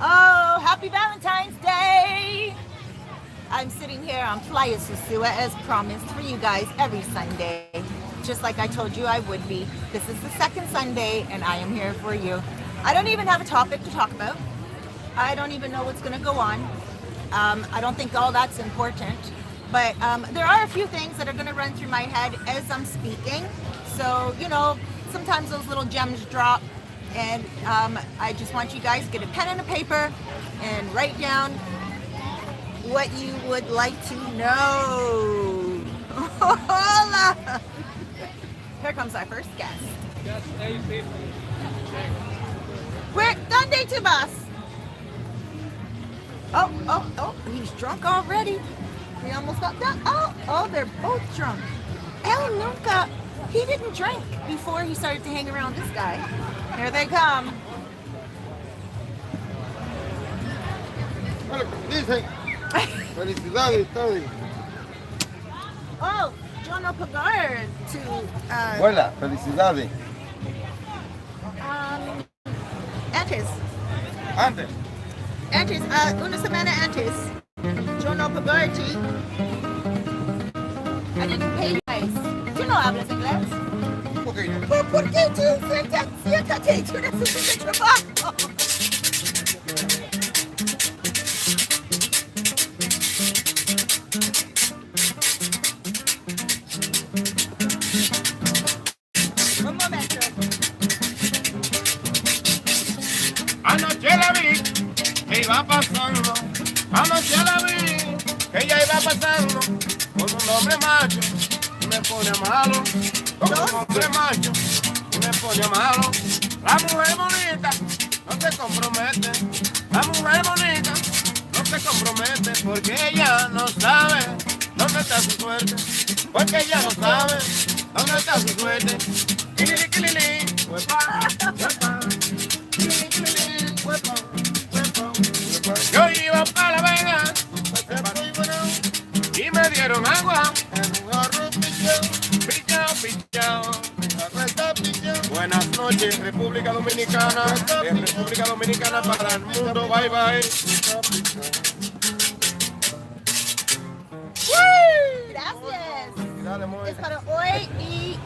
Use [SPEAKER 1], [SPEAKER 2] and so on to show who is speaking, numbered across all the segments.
[SPEAKER 1] Oh, happy Valentine's Day! I'm sitting here on Playa Sosua as promised for you guys every Sunday, just like I told you I would be. This is the second Sunday and I am here for you. I don't even have a topic to talk about. I don't even know what's going to go on. I don't think all that's important, but there are a few things that are going to run through my head as I'm speaking. So, sometimes those little gems drop, and I just want you guys to get a pen and a paper and write down what you would like to know. Hola! Here comes our first guest. Where? ¿Dónde tú vas? Oh, he's drunk already. We almost got that. Oh, they're both drunk. El nunca, he didn't drink before he started to hang around this guy. Here they come.
[SPEAKER 2] Dicen, felicidades, Tony.
[SPEAKER 1] Oh, yo no pagar to,
[SPEAKER 2] Hola, felicidades.
[SPEAKER 1] antes,
[SPEAKER 2] Antes.
[SPEAKER 1] una semana antes. Yo no pagar ti. I didn't pay you guys. ¿Tú no hablas inglés?
[SPEAKER 2] Un poquito.
[SPEAKER 1] ¿Por qué tú siéntate? Tú necesitas trabajo. Un momento.
[SPEAKER 2] Anoche la vi, que iba pasando. Anoche la vi, que ella iba pasando. Con un hombre macho, y me pone malo. Con un hombre macho, y me pone malo. La mujer bonita no se compromete. La mujer bonita no se compromete porque ella no sabe dónde está su suerte. Porque ella no sabe dónde está su suerte. Kilili, kilili, huepa, huepa. Kilili, kilili, huepa, huepa, huepa. Yo iba para La Vega y me dieron agua en un arroz pichao, pichao. Buenas noches, República Dominicana. De República Dominicana para el mundo. Bye, bye.
[SPEAKER 1] Gracias.
[SPEAKER 2] Dale, amor.
[SPEAKER 1] Es para hoy y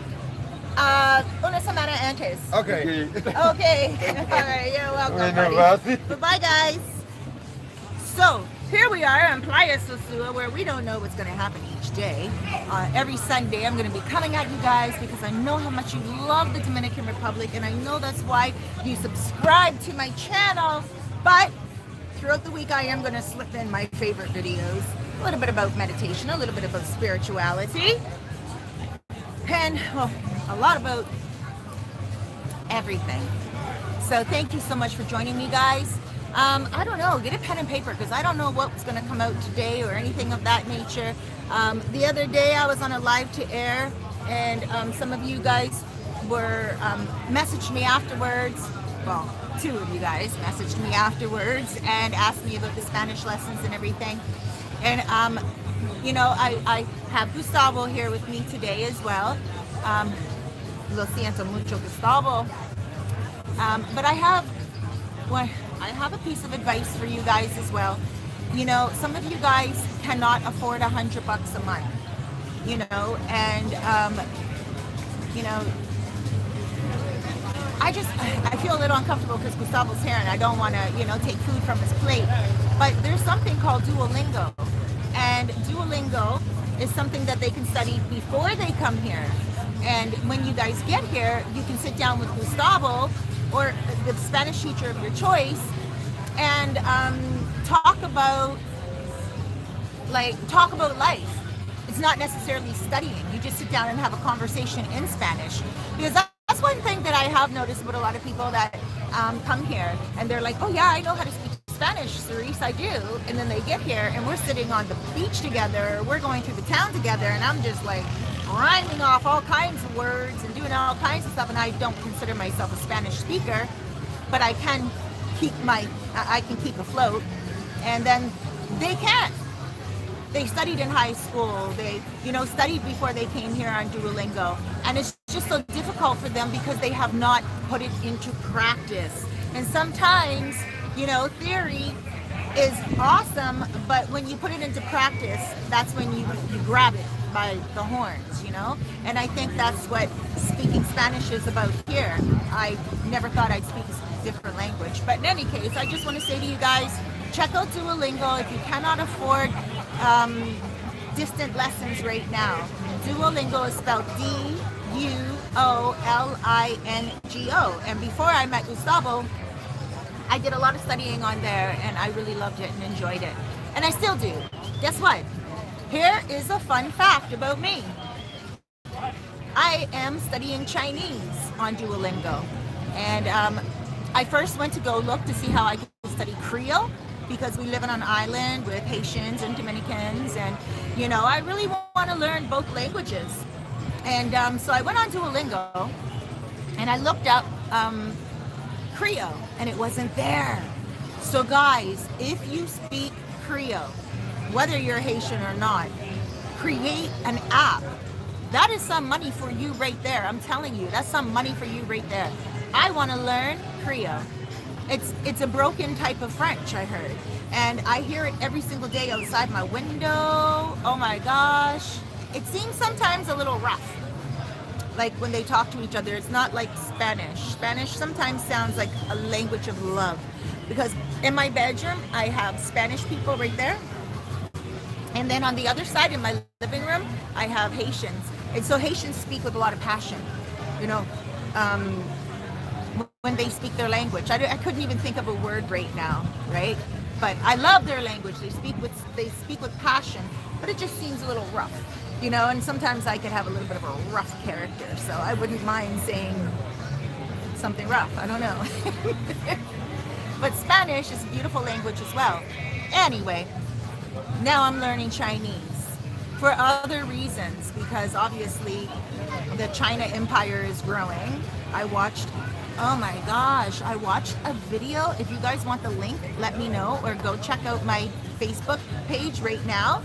[SPEAKER 1] una semana antes.
[SPEAKER 2] Okay.
[SPEAKER 1] Okay. All right, you're welcome, buddy. Bye-bye, guys. So, here we are on Playa Sosua, where we don't know what's going to happen each day. Every Sunday, I'm going to be coming at you guys because I know how much you love the Dominican Republic, and I know that's why you subscribe to my channel. But throughout the week, I am going to slip in my favorite videos. A little bit about meditation, a little bit about spirituality, and well, a lot about everything. So thank you so much for joining me, guys. I don't know, get a pen and paper because I don't know what's going to come out today or anything of that nature. The other day I was on a live to air, and some of you guys were messaged me afterwards. Well, two of you guys messaged me afterwards and asked me about the Spanish lessons and everything. And I have Gustavo here with me today as well. Lo siento mucho, Gustavo. But I have a piece of advice for you guys as well. Some of you guys cannot afford $100 a month, and I feel a little uncomfortable because Gustavo's here and I don't want to, take food from his plate. But there's something called Duolingo, and Duolingo is something that they can study before they come here. And when you guys get here, you can sit down with Gustavo or the Spanish teacher of your choice and talk about life. It's not necessarily studying. You just sit down and have a conversation in Spanish, because that's one thing that I have noticed about a lot of people that come here and they're like, oh yeah, I know how to speak Spanish, Cerise, I do. And then they get here and we're sitting on the beach together, we're going through the town together, and I'm just like rhyming off all kinds of words and doing all kinds of stuff, and I don't consider myself a Spanish speaker, but I can keep afloat. And then they can't. They studied in high school, they studied before they came here on Duolingo, and it's just so difficult for them because they have not put it into practice. And sometimes You know, theory is awesome, but when you put it into practice, that's when you grab it by the horns, you know? And I think that's what speaking Spanish is about here. I never thought I'd speak a different language. But in any case, I just want to say to you guys, check out Duolingo if you cannot afford distant lessons right now. Duolingo is spelled Duolingo. And before I met Gustavo, I did a lot of studying on there, and I really loved it and enjoyed it. And I still do. Guess what? Here is a fun fact about me. I am studying Chinese on Duolingo. And I first went to go look to see how I could study Creole, because we live on an island with Haitians and Dominicans. And, you know, I really want to learn both languages. And so I went on Duolingo, and I looked up Creole, and it wasn't there. So guys, if you speak Creole, whether you're Haitian or not, create an app. That is some money for you right there. I'm telling you, that's some money for you right there. I want to learn Creole. It's a broken type of French, I heard, and I hear it every single day outside my window. Oh my gosh, it seems sometimes a little rough. Like when they talk to each other, it's not like Spanish. Spanish sometimes sounds like a language of love, because in my bedroom, I have Spanish people right there. And then on the other side in my living room, I have Haitians. And so Haitians speak with a lot of passion, you know, when they speak their language. I couldn't even think of a word right now, right? But I love their language. They speak with passion, but it just seems a little rough. You know, and sometimes I could have a little bit of a rough character, so I wouldn't mind saying something rough. I don't know. But Spanish is a beautiful language as well. Anyway, now I'm learning Chinese for other reasons, because obviously the China empire is growing. I watched a video. If you guys want the link, let me know, or go check out my Facebook page right now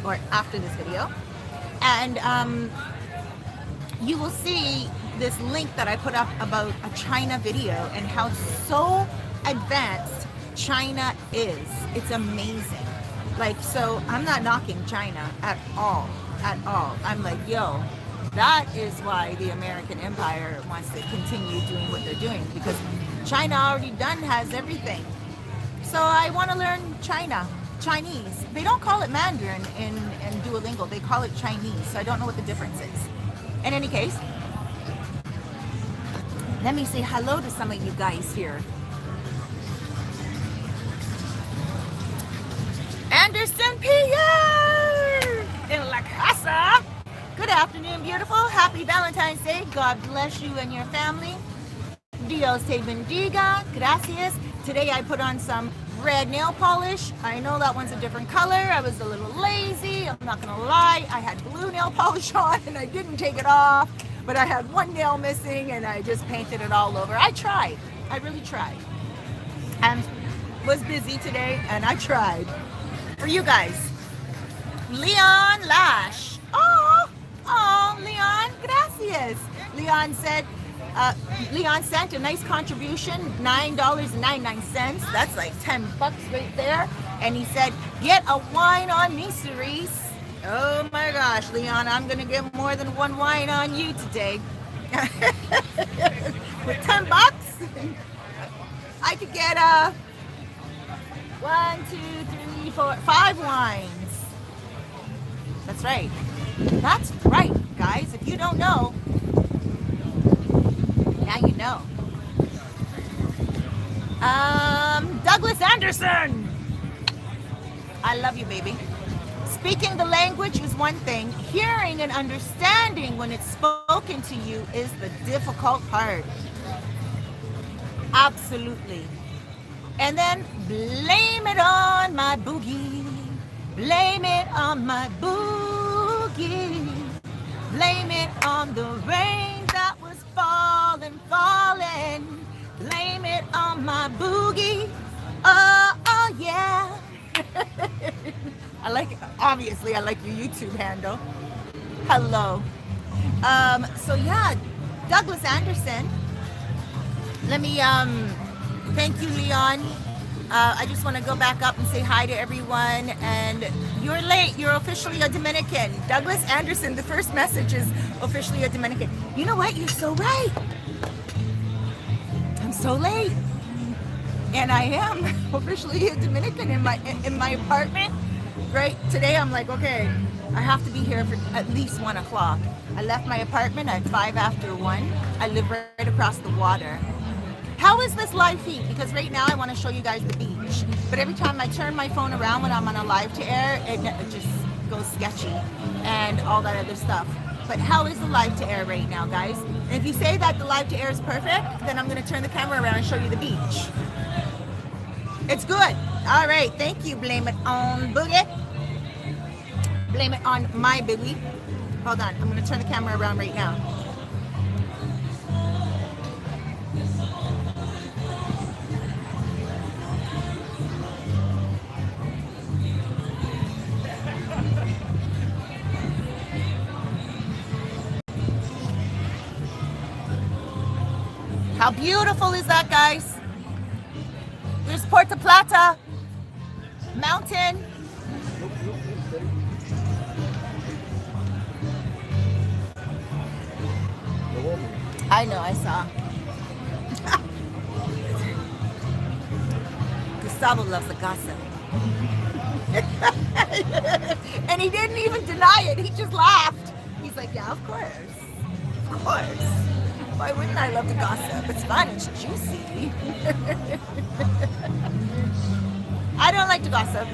[SPEAKER 1] or after this video. And you will see this link that I put up about a China video and how so advanced China is. It's amazing. Like, so I'm not knocking China at all. I'm like, yo, that is why the American empire wants to continue doing what they're doing, because China already has everything. So I want to learn Chinese. They don't call it Mandarin in Duolingo. They call it Chinese. So I don't know what the difference is. In any case, let me say hello to some of you guys here. Anderson Pierre in La Casa. Good afternoon, beautiful. Happy Valentine's Day. God bless you and your family. Dios te bendiga. Gracias. Today I put on some red nail polish. I know that one's a different color. I was a little lazy. I'm not gonna lie. I had blue nail polish on and I didn't take it off, but I had one nail missing and I just painted it all over. I tried. I really tried. And was busy today and I tried. For you guys, Leon Lash. Oh, Leon, gracias. Leon sent a nice contribution, $9.99. That's like $10 right there. And he said, get a wine on me, Cerise. Oh my gosh, Leon, I'm gonna get more than one wine on you today. With $10, I could get 1, 2, 3, 4, 5 wines. That's right. That's right, guys. If you don't know, now you know. Douglas Anderson. I love you, baby. Speaking the language is one thing. Hearing and understanding when it's spoken to you is the difficult part. Absolutely. And then blame it on my boogie. Blame it on my boogie. Blame it on the rain that was falling. Blame it on my boogie. Oh yeah. Obviously I like your YouTube handle. Hello. So yeah, Douglas Anderson. Let me thank you, Leon. I just want to go back up and say hi to everyone. And you're late. You're officially a Dominican. Douglas Anderson, the first message is officially a Dominican. You know what? You're so right. I'm so late. And I am officially a Dominican in my apartment. Right? Today I'm like, okay, I have to be here for at least 1 o'clock. I left my apartment at 5 after 1. I live right across the water. How is this live feed? Because right now I want to show you guys the beach. But every time I turn my phone around when I'm on a live to air, it just goes sketchy and all that other stuff. But how is the live to air right now, guys? And if you say that the live to air is perfect, then I'm going to turn the camera around and show you the beach. It's good. All right. Thank you. Blame it on Boogie. Blame it on my Boogie. Hold on. I'm going to turn the camera around right now. How beautiful is that, guys? There's Puerto Plata, mountain. I know, I saw. Gustavo loves the gossip. And he didn't even deny it. He just laughed. He's like, yeah, of course. Of course. Why wouldn't I love to gossip? It's fun, it's juicy. I don't like to gossip,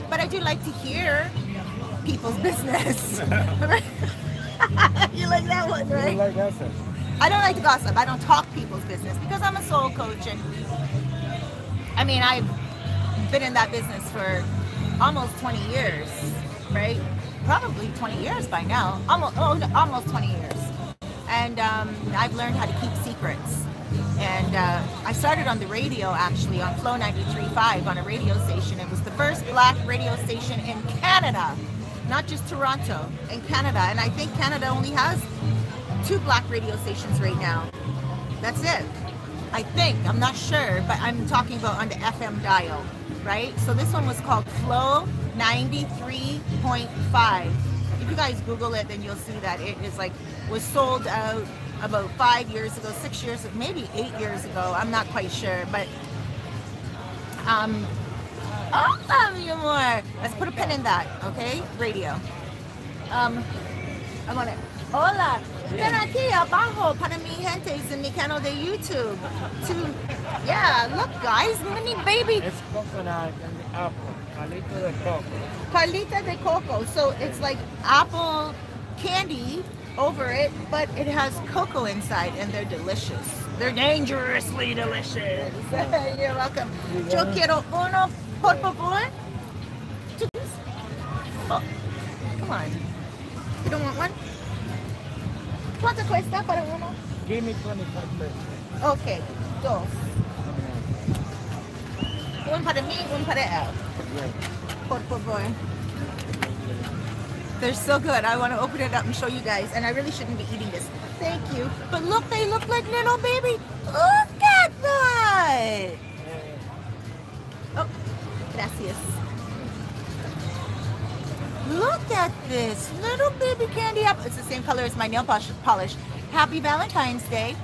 [SPEAKER 1] but I do like to hear people's business. You like that one, right?
[SPEAKER 3] You like gossip?
[SPEAKER 1] I don't like to gossip. I don't talk people's business because I'm a soul coach, and I mean, I've been in that business for almost 20 years, right? Probably 20 years by now. Almost 20 years. And I've learned how to keep secrets. And I started on the radio, actually, on Flow 93.5 on a radio station. It was the first black radio station in Canada, not just Toronto, in Canada. And I think Canada only has 2 black radio stations right now. That's it. I think. I'm not sure, but I'm talking about on the FM dial, right? So this one was called Flow 93.5. If you guys Google it, then you'll see that it is was sold out about 5 years ago, 6 years, maybe 8 years ago. I'm not quite sure, but oh, love you more. Let's put a pin in that, okay? Radio. I want it. Hola. Ven aquí abajo para mi gente en mi canal de YouTube. Yeah, look, guys, mini baby.
[SPEAKER 3] It's coconut and apple. Palito de coco.
[SPEAKER 1] Palita de coco. So it's like apple candy over it, but it has cocoa inside, and they're delicious. They're dangerously delicious. You're welcome. Yo quiero uno, por favor. Oh, come on. You don't want one? ¿Cuánto cuesta para uno?
[SPEAKER 3] Give me 25 pesos.
[SPEAKER 1] Okay, 2. Un para mí, un para él.
[SPEAKER 3] Yeah.
[SPEAKER 1] Por favor. They're so good. I want to open it up and show you guys. And I really shouldn't be eating this. Thank you. But look, they look like little baby. Look at that. Oh, gracias. Look at this. Little baby candy apple. It's the same color as my nail polish. Happy Valentine's Day.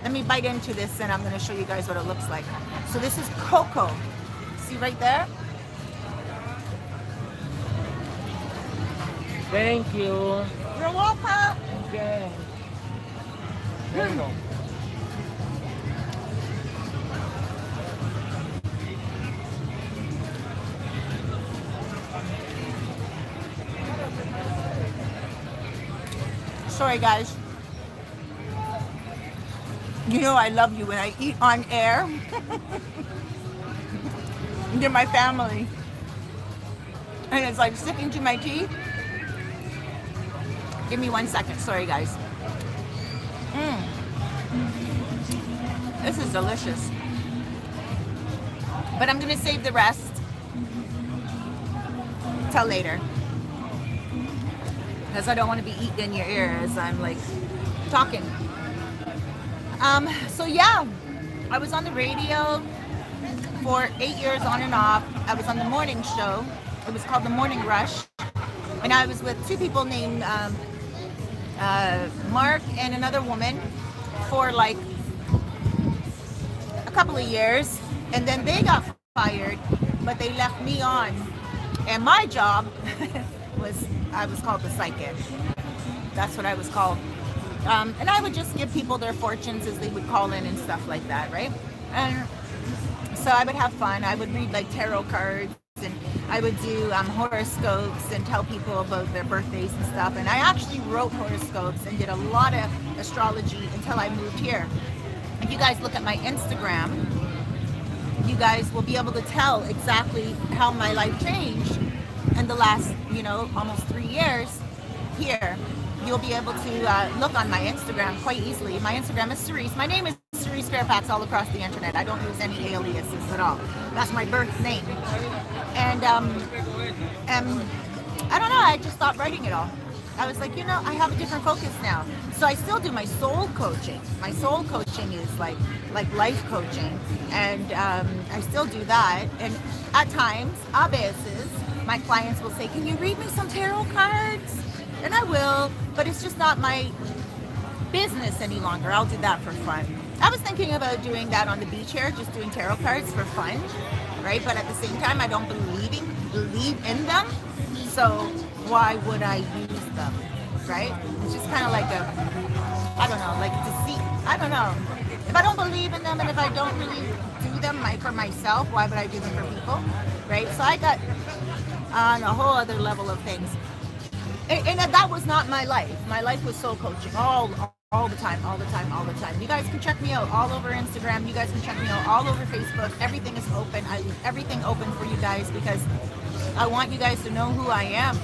[SPEAKER 1] Let me bite into this and I'm going to show you guys what it looks like. So this is cocoa. See right there?
[SPEAKER 3] Thank you.
[SPEAKER 1] You're welcome.
[SPEAKER 3] Okay. There you go.
[SPEAKER 1] Sorry, guys. You know I love you when I eat on air. You're my family. And it's like sticking to my teeth. Give me 1 second. Sorry, guys. This is delicious. But I'm going to save the rest till later. Because I don't want to be eating in your ear as I'm like talking. So yeah, I was on the radio for 8 years on and off. I was on the morning show. It was called The Morning Rush. And I was with two people named Mark and another woman for like a couple of years. And then they got fired, but they left me on. And my job I was called the psychic. That's what I was called. And I would just give people their fortunes as they would call in and stuff like that, right? And so I would have fun. I would read like tarot cards, and I would do horoscopes and tell people about their birthdays and stuff. And I actually wrote horoscopes and did a lot of astrology until I moved here. If you guys look at my Instagram, you guys will be able to tell exactly how my life changed in the last, almost 3 years here. You'll be able to look on my Instagram quite easily. My Instagram is Cerise. My name is Cerise Fairfax all across the internet. I don't use any aliases at all. That's my birth name. And I don't know, I just stopped writing it all. I was like, I have a different focus now. So I still do my soul coaching. My soul coaching is like life coaching. And I still do that. And at times, a veces, my clients will say, can you read me some tarot cards? And I will, but it's just not my business any longer. I'll do that for fun. I was thinking about doing that on the beach here, just doing tarot cards for fun, right? But at the same time, I don't believe in them. So why would I use them, right? It's just kind of like like deceit. I don't know. If I don't believe in them and if I don't really do them for myself, why would I do them for people, right? So I got on a whole other level of things. And that was not my life. My life was soul coaching all the time. You guys can check me out all over Instagram. You guys can check me out all over Facebook. Everything is open. I leave everything open for you guys because I want you guys to know who I am.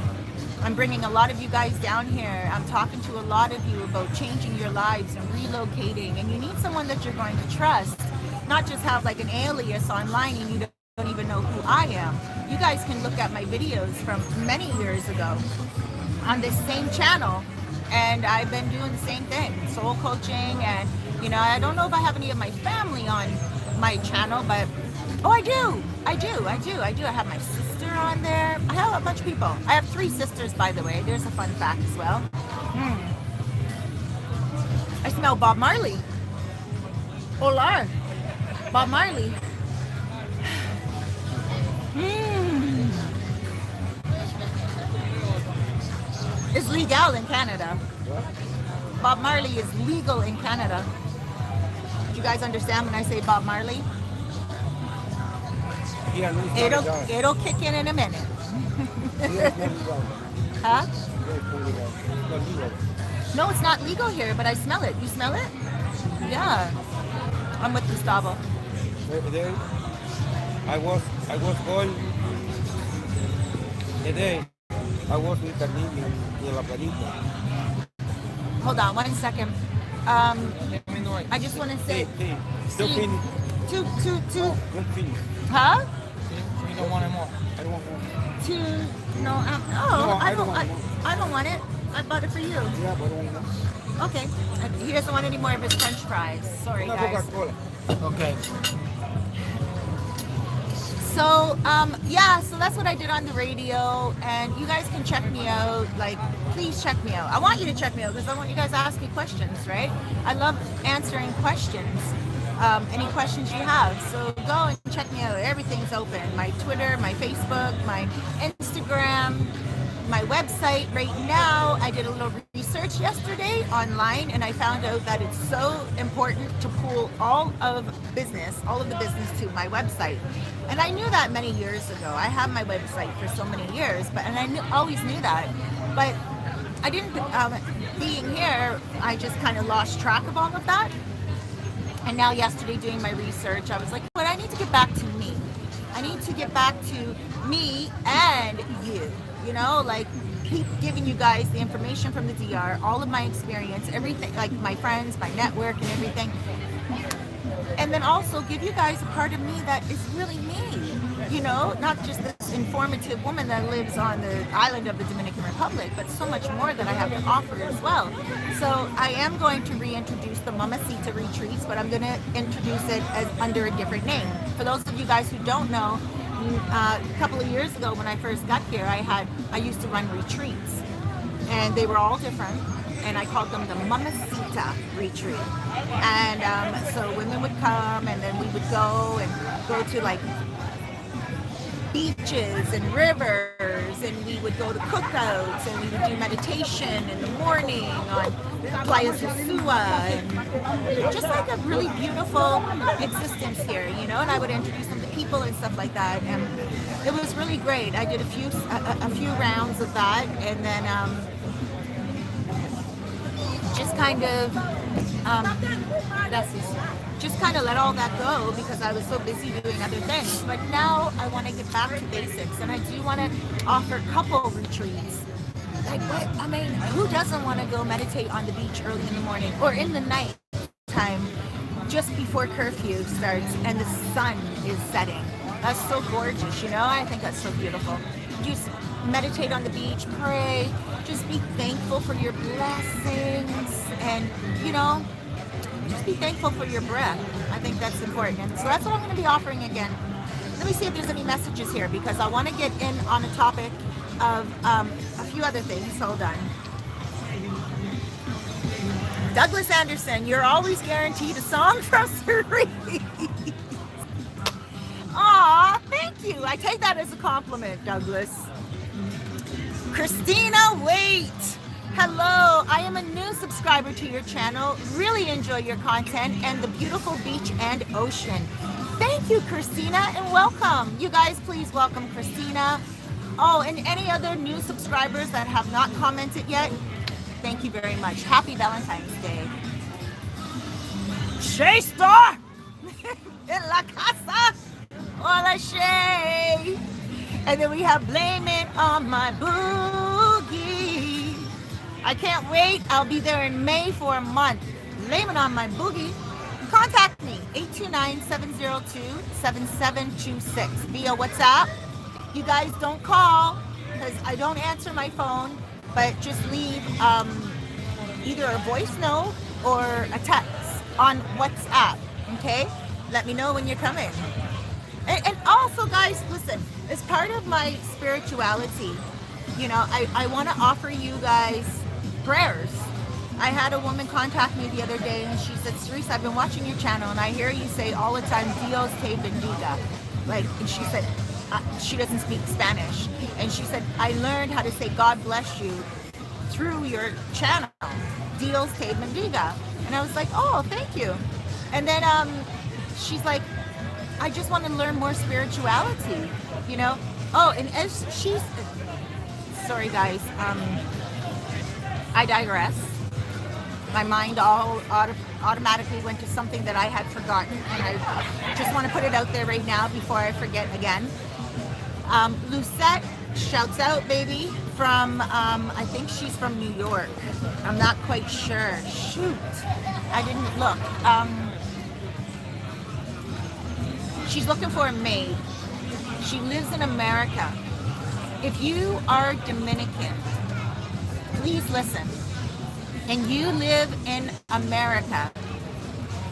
[SPEAKER 1] I'm bringing a lot of you guys down here. I'm talking to a lot of you about changing your lives and relocating. And you need someone that you're going to trust, not just have like an alias online and you don't even know who I am. You guys can look at my videos from many years ago on this same channel, and I've been doing the same thing, soul coaching. And I don't know if I have any of my family on my channel, but I do. I have my sister on there. I have a bunch of people. I have 3 sisters, by the way. There's a fun fact as well. I smell Bob Marley. Hola, Bob Marley. It's legal in Canada. Bob Marley is legal in Canada. Do you guys understand when I say Bob Marley? It'll kick in a minute. Huh? No, it's not legal here, but I smell it. You smell it? Yeah. I'm with Gustavo.
[SPEAKER 3] I was going today. I was with the niño in La Planita.
[SPEAKER 1] Hold on 1 second. I just want to say.
[SPEAKER 3] Still finish.
[SPEAKER 1] Two.
[SPEAKER 3] Don't finish.
[SPEAKER 1] Huh?
[SPEAKER 3] You don't want it more. I don't want more.
[SPEAKER 1] No, I don't want it. I bought it for you.
[SPEAKER 3] Yeah, but I don't want it.
[SPEAKER 1] Okay. He doesn't want any more of his French fries. Sorry, guys.
[SPEAKER 3] Okay.
[SPEAKER 1] So, so that's what I did on the radio, and you guys can check me out. Like, please check me out. I want you to check me out because I want you guys to ask me questions, right? I love answering questions. Any questions you have. So go and check me out. Everything's open. My Twitter, my Facebook, my Instagram, my website. Right now, I did a little research yesterday online, and I found out that it's so important to pool all of the business to my website. And I knew that many years ago. I have my website for so many years, always knew that. But I didn't, being here, I just kind of lost track of all of that. And now yesterday doing my research, I was like, but I need to get back to me. I need to get back to me and you, keep giving you guys the information from the DR, all of my experience, everything, like my friends, my network and everything. And then also give you guys a part of me that is really me. you know, not just this informative woman that lives on the island of the Dominican Republic, but so much more that I have to offer as well. So I am going to reintroduce the Mamacita retreats, but I'm going to introduce it as under a different name. For those of you guys who don't know, a couple of years ago when I first got here, I used to run retreats, and they were all different, and I called them the Mamacita retreat. And so women would come, and then we would go to like beaches and rivers, and we would go to cookouts, and we would do meditation in the morning on Playa Sosua, and just like a really beautiful existence here, you know. And I would introduce them to people and stuff like that, and it was really great. I did a few rounds of that, and then just kind of just kind of let all that go because I was so busy doing other things. But now I want to get back to basics, and I do want to offer couple retreats. Like, what? I mean, who doesn't want to go meditate on the beach early in the morning or in the night time just before curfew starts and the sun is setting? That's so gorgeous, you know? I think that's so beautiful. Just meditate on the beach, pray, just be thankful for your blessings, and, you know, just be thankful for your breath. I think that's important. And so that's what I'm going to be offering again. Let me see if there's any messages here, because I want to get in on a topic of a few other things. Hold on. Douglas Anderson, you're always guaranteed a song from Cerise. Aw, thank you. I take that as a compliment, Douglas. Christina, wait. Hello, I am a new subscriber to your channel. Really enjoy your content and the beautiful beach and ocean. Thank you, Christina, and welcome. You guys, please welcome Christina. Oh, and any other new subscribers that have not commented yet, thank you very much. Happy Valentine's Day. Shay Star in La Casa. Hola, Shay. And then we have Blame It on My Boogie. I can't wait. I'll be there in May for a month. Blame It on My Boogie. Contact me, 829-702-7726 via WhatsApp. You guys don't call because I don't answer my phone, but just leave either a voice note or a text on WhatsApp, okay? Let me know when you're coming. And also, guys, listen, as part of my spirituality, you know, I want to offer you guys prayers. I had a woman contact me the other day, and she said, Cerise, I've been watching your channel, and I hear you say all the time, Dios te bendiga. Like, and she said, she doesn't speak Spanish. And she said, I learned how to say God bless you through your channel, Dios te bendiga. And I was like, oh, thank you. And then she's like, I just want to learn more spirituality, you know? Oh, and as she's, sorry guys, I digress. My mind all automatically went to something that I had forgotten, and I just want to put it out there right now before I forget again. Lucette, shouts out, baby, from, I think she's from New York. I'm not quite sure. Shoot, I didn't look. She's looking for a maid. She lives in America. If you are Dominican, please listen. And you live in America,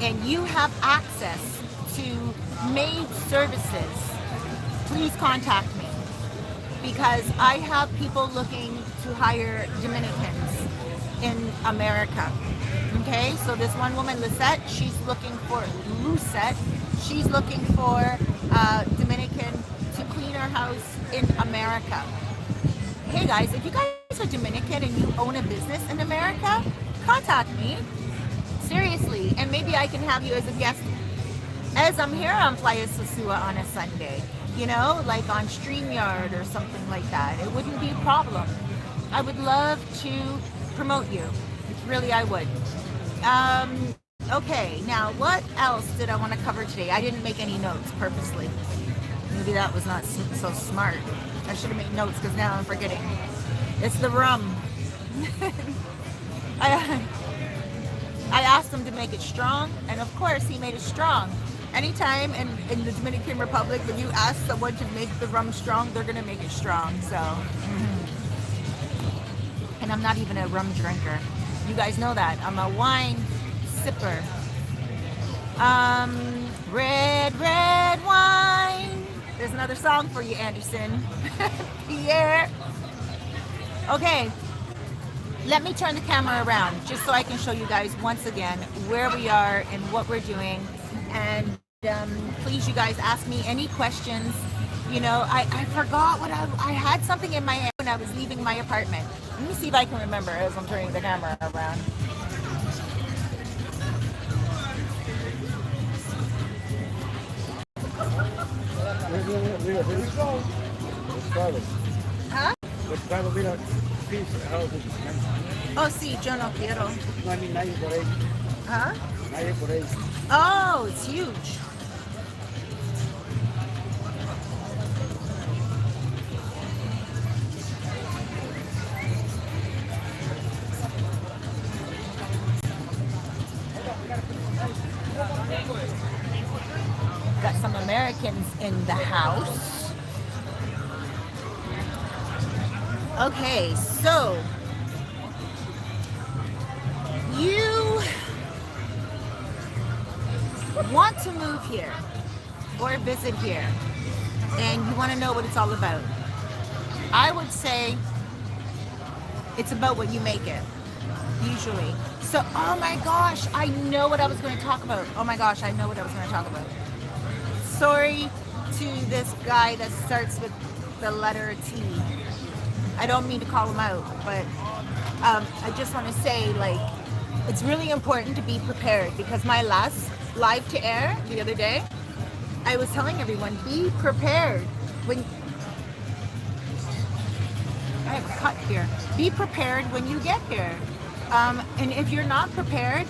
[SPEAKER 1] and you have access to maid services, please contact me, because I have people looking to hire Dominicans in America. Okay, so this one woman, Lucette, she's looking for Dominican to clean her house in America. Hey guys, if you guys are Dominican and you own a business in America, contact me. Seriously, and maybe I can have you as a guest as I'm here on Playa Sosua on a Sunday, you know, like on StreamYard or something like that. It wouldn't be a problem. I would love to promote you. Really, I would. Okay, now what else did I want to cover today? I didn't make any notes purposely. Maybe that was not so smart. I should have made notes because now I'm forgetting. It's the rum. I asked him to make it strong, and of course he made it strong. anytime in the Dominican Republic, when you ask someone to make the rum strong, they're gonna make it strong. So, and I'm not even a rum drinker. You guys know that. I'm a wine sipper. Red, red wine. There's another song for you, Anderson. Pierre. Okay. Let me turn the camera around just so I can show you guys once again where we are and what we're doing. And please, you guys, ask me any questions. You know, I forgot what I had something in my head when I was leaving my apartment. Let me see if I can remember as I'm turning the camera around. Huh? Oh, sí, yo no quiero.
[SPEAKER 3] No hay nadie por ahí.
[SPEAKER 1] Huh?
[SPEAKER 3] Nadie por ahí.
[SPEAKER 1] Oh, it's huge. Got some Americans in the house. Okay, so you want to move here or visit here and you want to know what it's all about. I would say it's about what you make it, usually. So, oh my gosh, I know what I was going to talk about. Oh my gosh, I know what I was going to talk about. Sorry to this guy that starts with the letter T. I don't mean to call him out, but I just want to say, like, it's really important to be prepared, because my last live to air the other day, I was telling everyone, be prepared when I have a cut here. Be prepared when you get here. And if you're not prepared,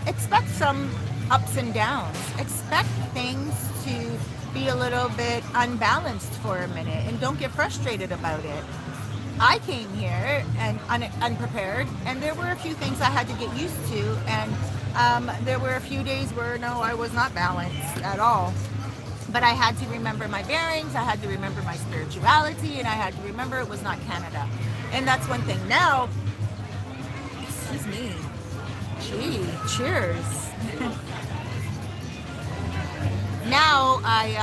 [SPEAKER 1] expect some ups and downs. Expect things to be a little bit unbalanced for a minute, and don't get frustrated about it. I came here and unprepared, and there were a few things I had to get used to, and there were a few days where no, I was not balanced at all. But I had to remember my bearings, I had to remember my spirituality, and I had to remember it was not Canada. And that's one thing. Now, excuse me, gee, cheers. Now I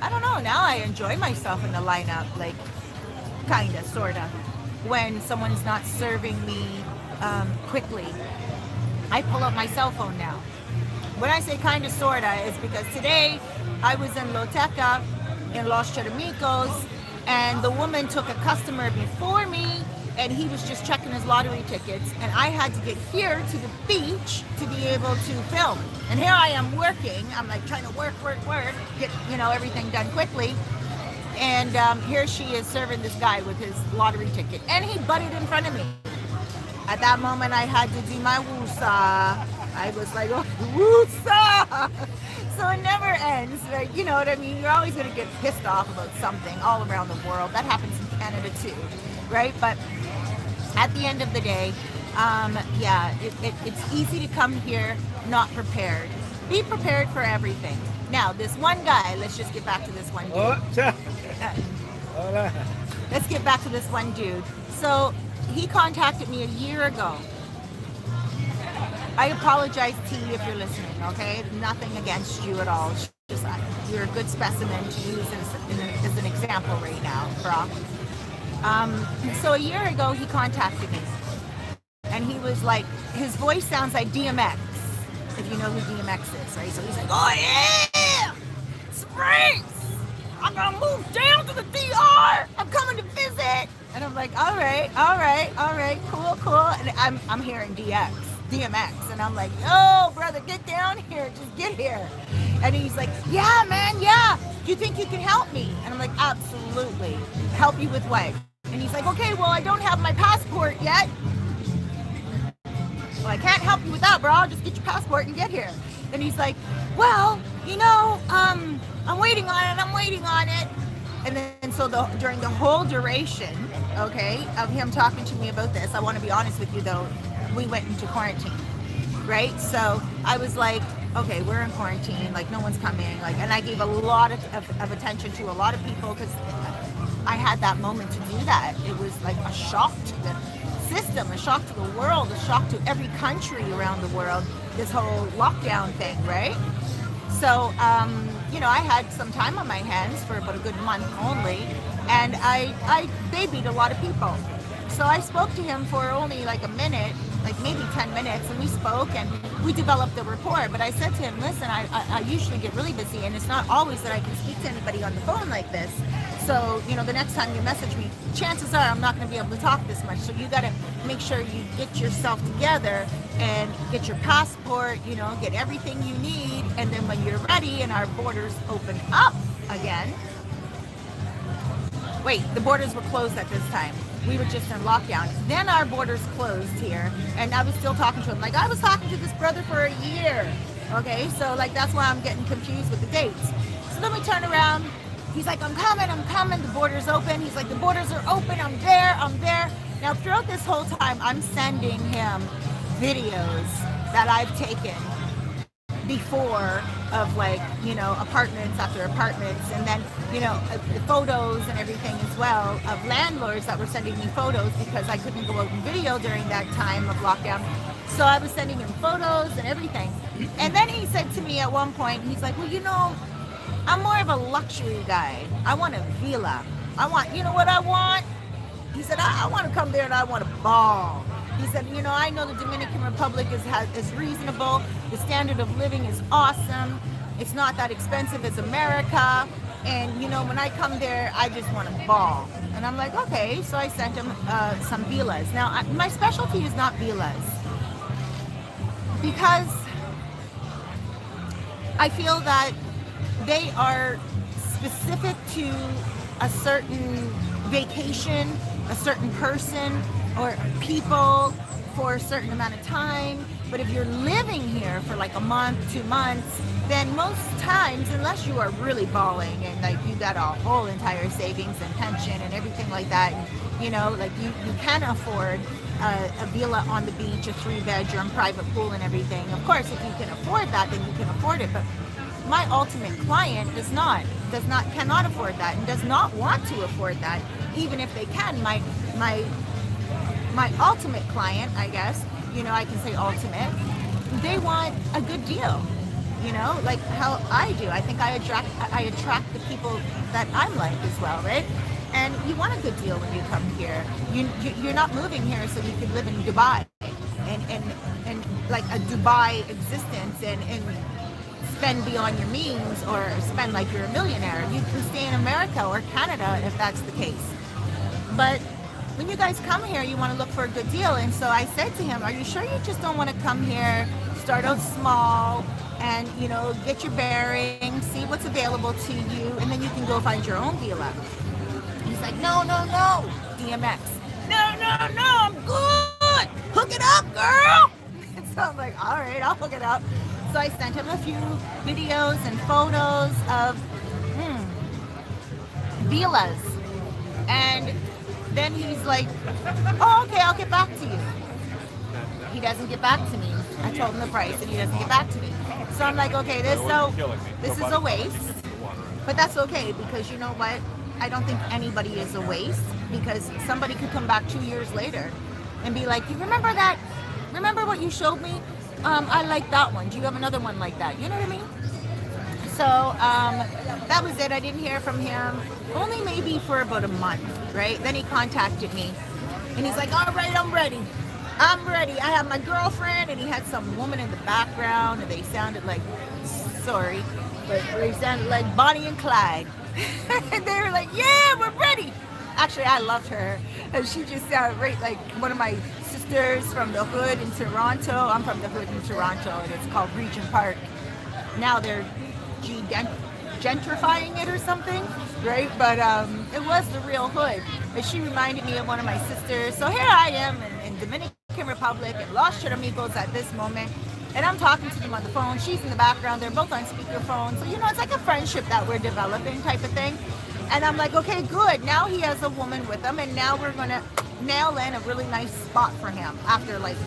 [SPEAKER 1] don't know, now I enjoy myself in the lineup, like, kinda, sorta, when someone's not serving me quickly. I pull up my cell phone now. When I say kinda, sorta, is because today I was in Loteca in Los Cheramicos, and the woman took a customer before me, and he was just checking his lottery tickets, and I had to get here to the beach to be able to film. And here I am working, I'm like trying to work, get, you know, everything done quickly. And here she is serving this guy with his lottery ticket, and he butted in front of me. At that moment, I had to do my woosah. I was like, oh, woosah! So it never ends, right? You know what I mean? You're always going to get pissed off about something all around the world. That happens in Canada too, right? But at the end of the day, yeah, it's easy to come here not prepared. Be prepared for everything. Now, this one guy, let's just get back to this one dude. Let's get back to this one dude. So he contacted me a year ago. I apologize, T, if you're listening, okay? Nothing against you at all. It's just you're a good specimen to use as an example right now, bro. So a year ago, he contacted me. And he was like, his voice sounds like DMX, if you know who DMX is, right? So he's like, oh yeah, Cerise, I'm gonna move down to the DR. I'm coming to visit. And I'm like, all right, cool. And I'm hearing DMX, and I'm like, yo, brother, get down here, just get here. And he's like, yeah, man, yeah. Do you think you can help me? And I'm like, absolutely. Help you with what? And he's like, okay, well, I don't have my passport yet. Well, I can't help you with that, bro. I'll just get your passport and get here. And he's like, well, you know, I'm waiting on it. And then, so during the whole duration, okay, of him talking to me about this, I want to be honest with you, though, we went into quarantine, right? So I was like, okay, we're in quarantine, like no one's coming, like, and I gave a lot of attention to a lot of people because I had that moment to do that. It was like a shock to the system, a shock to the world, a shock to every country around the world, this whole lockdown thing, right? So, you know, I had some time on my hands for about a good month only, and I babied a lot of people. So I spoke to him for only like a minute, like maybe 10 minutes, and we spoke and we developed a rapport. But I said to him, listen, I usually get really busy, and it's not always that I can speak to anybody on the phone like this. So, you know, the next time you message me, chances are I'm not going to be able to talk this much. So you got to make sure you get yourself together and get your passport, you know, get everything you need. And then when you're ready and our borders open up again, wait, the borders were closed at this time. We were just in lockdown. Then our borders closed here, and I was still talking to him. Like, I was talking to this brother for a year. Okay, so like that's why I'm getting confused with the dates. So then we turn around. He's like, I'm coming. The border's open. He's like, the borders are open. I'm there. Now, throughout this whole time, I'm sending him videos that I've taken before of, like, you know, apartments after apartments, and then, you know, the photos and everything as well of landlords that were sending me photos because I couldn't go out in video during that time of lockdown. So I was sending him photos and everything. And then he said to me at one point, he's like, well, you know, I'm more of a luxury guy. I want a villa. You know what I want? He said, I want to come there and I want to ball. He said, you know, I know the Dominican Republic is reasonable. The standard of living is awesome. It's not that expensive as America. And, you know, when I come there, I just want to ball. And I'm like, okay. So I sent him some villas. Now, my specialty is not villas, because I feel that they are specific to a certain vacation, a certain person or people for a certain amount of time. But if you're living here for like a month, 2 months, then most times, unless you are really balling and like you got a whole entire savings and pension and everything like that, you know, like you can afford a villa on the beach, a 3-bedroom private pool and everything. Of course, if you can afford that, then you can afford it. But my ultimate client cannot afford that and does not want to afford that, even if they can. My ultimate client, I guess, you know, I can say ultimate, they want a good deal, you know, like how I do. I think I attract the people that I'm like as well, right? And you want a good deal when you come here. You're not moving here so you can live in Dubai and like a Dubai existence and spend beyond your means, or spend like you're a millionaire. You can stay in America or Canada if that's the case. But when you guys come here, you want to look for a good deal. And so I said to him, are you sure you just don't want to come here, start out small, and, you know, get your bearings, see what's available to you, and then you can go find your own villa? He's like, no, DMX. No, I'm good. Hook it up, girl. And so I'm like, all right, I'll hook it up. So I sent him a few videos and photos of villas. And then he's like, oh, okay, I'll get back to you. He doesn't get back to me. I told him the price and he doesn't get back to me. So I'm like, okay, this is a waste. But that's okay, because you know what? I don't think anybody is a waste, because somebody could come back 2 years later and be like, you remember that? Remember what you showed me? I like that one. Do you have another one like that? You know what I mean? So that was it. I didn't hear from him, only maybe for about a month, right? Then he contacted me and he's like, all right, I'm ready. I have my girlfriend, and he had some woman in the background, and they sounded like, sorry, but they sounded like Bonnie and Clyde. And they were like, yeah, we're ready. Actually, I loved her. And she just sounded right like one of my sisters from the hood in Toronto. I'm from the hood in Toronto, and it's called Regent Park. Now they're gentrifying it or something, right? But it was the real hood. But she reminded me of one of my sisters. So here I am in Dominican Republic and Los Chiramicos at this moment. And I'm talking to them on the phone. She's in the background. They're both on speakerphone. So, you know, it's like a friendship that we're developing type of thing. And I'm like, okay, good. Now he has a woman with him. And now we're going to nail in a really nice spot for him after like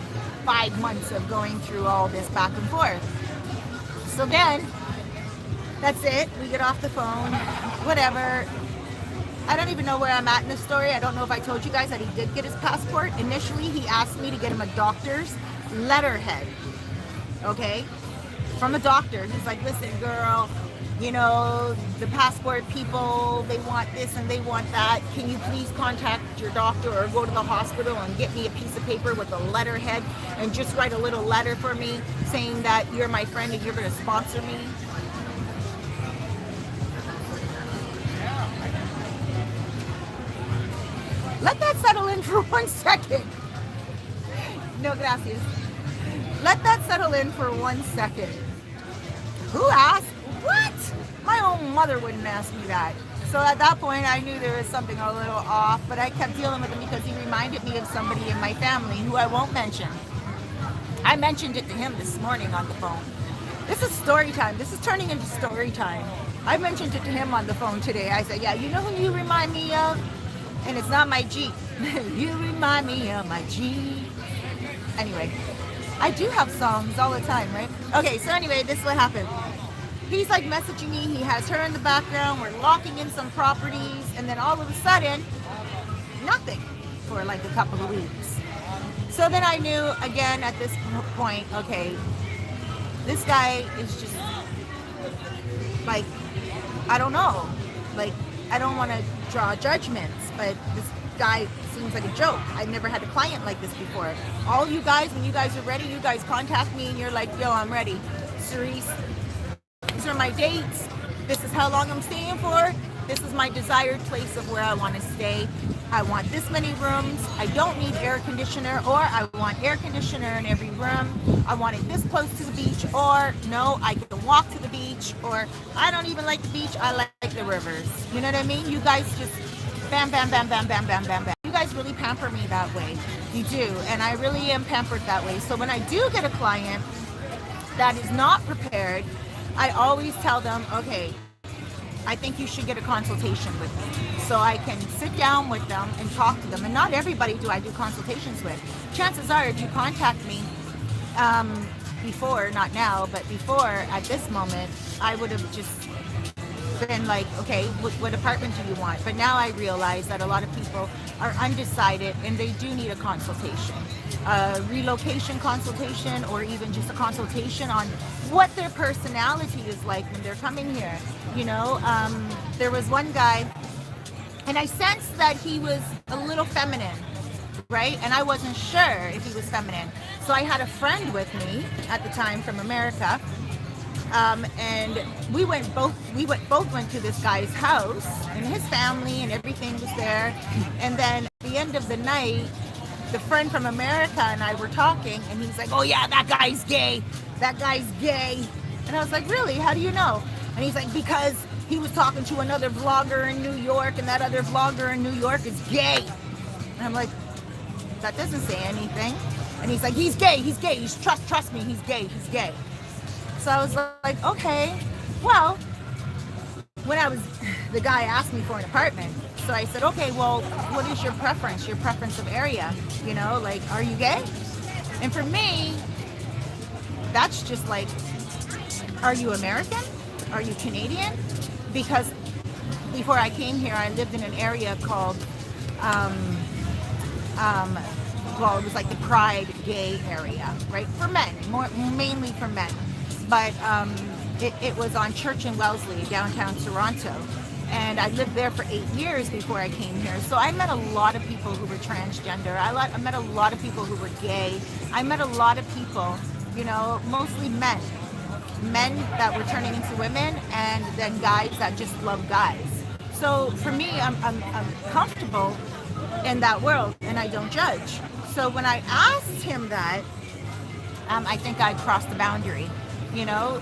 [SPEAKER 1] 5 months of going through all this back and forth. So then, that's it. We get off the phone, whatever. I don't even know where I'm at in the story. I don't know if I told you guys that he did get his passport. Initially, he asked me to get him a doctor's letterhead, okay? From a doctor. He's like, listen, girl, you know, the passport people, they want this and they want that. Can you please contact your doctor or go to the hospital and get me a piece of paper with a letterhead and just write a little letter for me saying that you're my friend and you're going to sponsor me? Let that settle in for 1 second. No, gracias. Let that settle in for 1 second. Who asked? What? My own mother wouldn't ask me that. So at that point, I knew there was something a little off, but I kept dealing with him because he reminded me of somebody in my family who I won't mention. I mentioned it to him this morning on the phone. This is story time. This is turning into story time. I mentioned it to him on the phone today. I said, yeah, you know who you remind me of? And it's not my Jeep. You remind me of my Jeep. Anyway, I do have songs all the time, right? Okay, so anyway, this is what happened. He's like messaging me. He has her in the background. We're locking in some properties. And then all of a sudden, nothing for like a couple of weeks. So then I knew again at this point, okay, this guy is just like, I don't know. Like, I don't want to draw judgments, but this guy seems like a joke. I've never had a client like this before. All you guys, when you guys are ready, you guys contact me and you're like, yo, I'm ready. Cerise, these are my dates. This is how long I'm staying for. This is my desired place of where I want to stay. I want this many rooms. I don't need air conditioner, or I want air conditioner in every room. I want it this close to the beach, or no, I can walk to the beach, or I don't even like the beach. I like the rivers. You know what I mean? You guys just bam, bam, bam, bam, bam, bam, bam, bam. You guys really pamper me that way. You do. And I really am pampered that way. So when I do get a client that is not prepared, I always tell them, okay, I think you should get a consultation with me so I can sit down with them and talk to them. And not everybody do I do consultations with. Chances are, if you contact me before, not now, but before, at this moment, I would have just been like, okay, what apartment do you want? But now I realize that a lot of people are undecided and they do need a consultation. A relocation consultation, or even just a consultation on what their personality is like when they're coming here. You know, there was one guy, and I sensed that he was a little feminine, right? And I wasn't sure if he was feminine. So I had a friend with me at the time from America, and we both went to this guy's house, and his family and everything was there. And then at the end of the night, the friend from America and I were talking, and he's like, oh yeah, that guy's gay. That guy's gay. And I was like, really? How do you know? And he's like, because he was talking to another vlogger in New York, and that other vlogger in New York is gay. And I'm like, that doesn't say anything. And he's like, he's gay. He's trust me, he's gay. So I was like, okay, well, the guy asked me for an apartment. So I said, okay, well, what is your preference of area? You know, like, are you gay? And for me, that's just like, are you American? Are you Canadian? Because before I came here, I lived in an area called, well, it was like the Pride gay area, right? For men, mainly for men. But it was on Church and Wellesley, downtown Toronto. And I lived there for 8 years before I came here. So I met a lot of people who were transgender. I met a lot of people who were gay. I met a lot of people, you know, mostly men that were turning into women, and then guys that just love guys. So for me, I'm comfortable in that world, and I don't judge. So when I asked him that, I think I crossed the boundary, you know.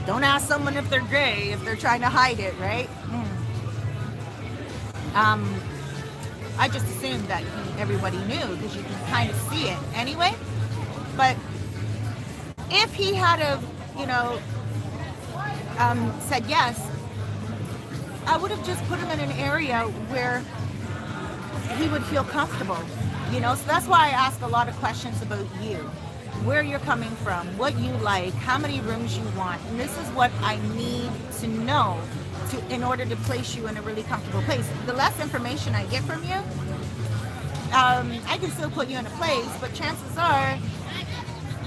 [SPEAKER 1] Don't ask someone if they're gay if they're trying to hide it, right? I just assumed that everybody knew, because you can kind of see it anyway. But if he had said yes, I would have just put him in an area where he would feel comfortable, you know. So that's why I ask a lot of questions about you. where you're coming from, what you like, how many rooms you want. And this is what I need to know in order to place you in a really comfortable place. The less information I get from you, I can still put you in a place, but chances are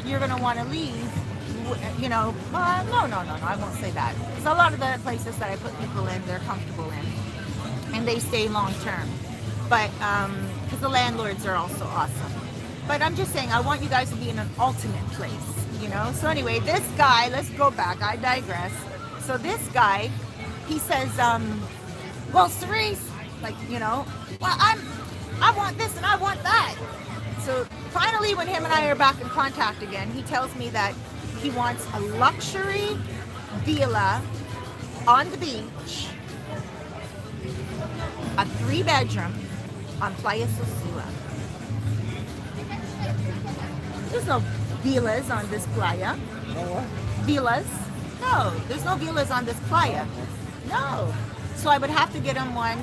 [SPEAKER 1] you're going to want to leave. You know, no, I won't say that. Because a lot of the places that I put people in, they're comfortable in, and they stay long term. But because the landlords are also awesome. But I'm just saying, I want you guys to be in an ultimate place, you know. So anyway, this guy, let's go back. I digress. So this guy, he says, well, Cerise, like, you know, well, I want this and I want that. So finally, when him and I are back in contact again, he tells me that he wants a luxury villa on the beach, a 3-bedroom on Playa Sosua. There's no villas on this playa.
[SPEAKER 3] No what?
[SPEAKER 1] Villas? No, there's no villas on this playa. No. So I would have to get him one.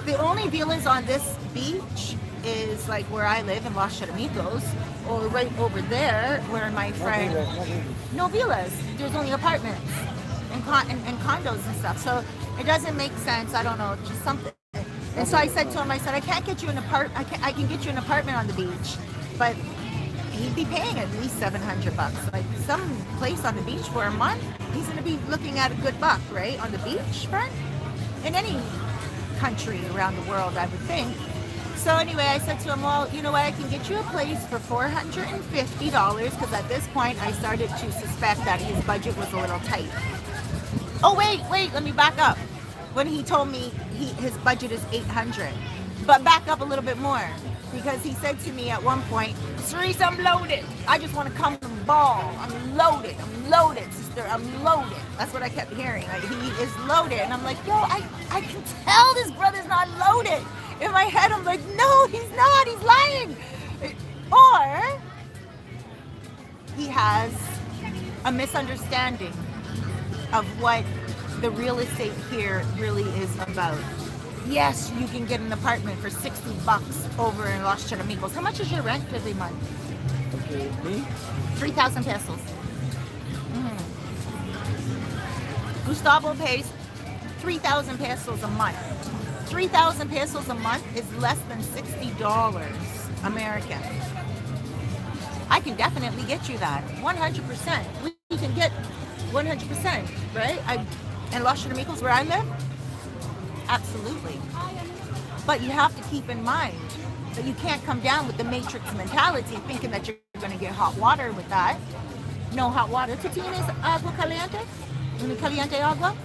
[SPEAKER 1] The only villas on this beach is like where I live in Los Cheramitos, or right over there where my friend. No villas. There's only apartments and condos and stuff. So it doesn't make sense. I don't know, just something. And so I said to him, I said, I can't get you an apartment. I can get you an apartment on the beach, but he'd be paying at least $700. Like some place on the beach for a month, he's going to be looking at a good buck, right? On the beach front, in any country around the world, I would think. So anyway, I said to him, well, you know what? I can get you a place for $450, because at this point I started to suspect that his budget was a little tight. Oh, wait, let me back up. When he told me his budget is $800, but back up a little bit more, because he said to me at one point, Cerise, I'm loaded. I just want to come and ball. I'm loaded, sister, I'm loaded. That's what I kept hearing. Like, he is loaded. And I'm like, yo, I can tell this brother's not loaded. In my head, I'm like, no, he's not. He's lying. Or he has a misunderstanding of what the real estate here really is about. Yes, you can get an apartment for $60 over in Los Cheramitos. How much is your rent every month?
[SPEAKER 3] Okay, me?
[SPEAKER 1] 3,000 pesos. Gustavo pays 3,000 pesos a month. 3,000 pesos a month is less than $60 American. I can definitely get you that. 100%. We can get 100%, right? And Los Cheramitos, where I live, absolutely. But you have to keep in mind that you can't come down with the matrix mentality thinking that you're going to get hot water with that. No hot water. ¿Tú tienes agua caliente? ¿Caliente agua?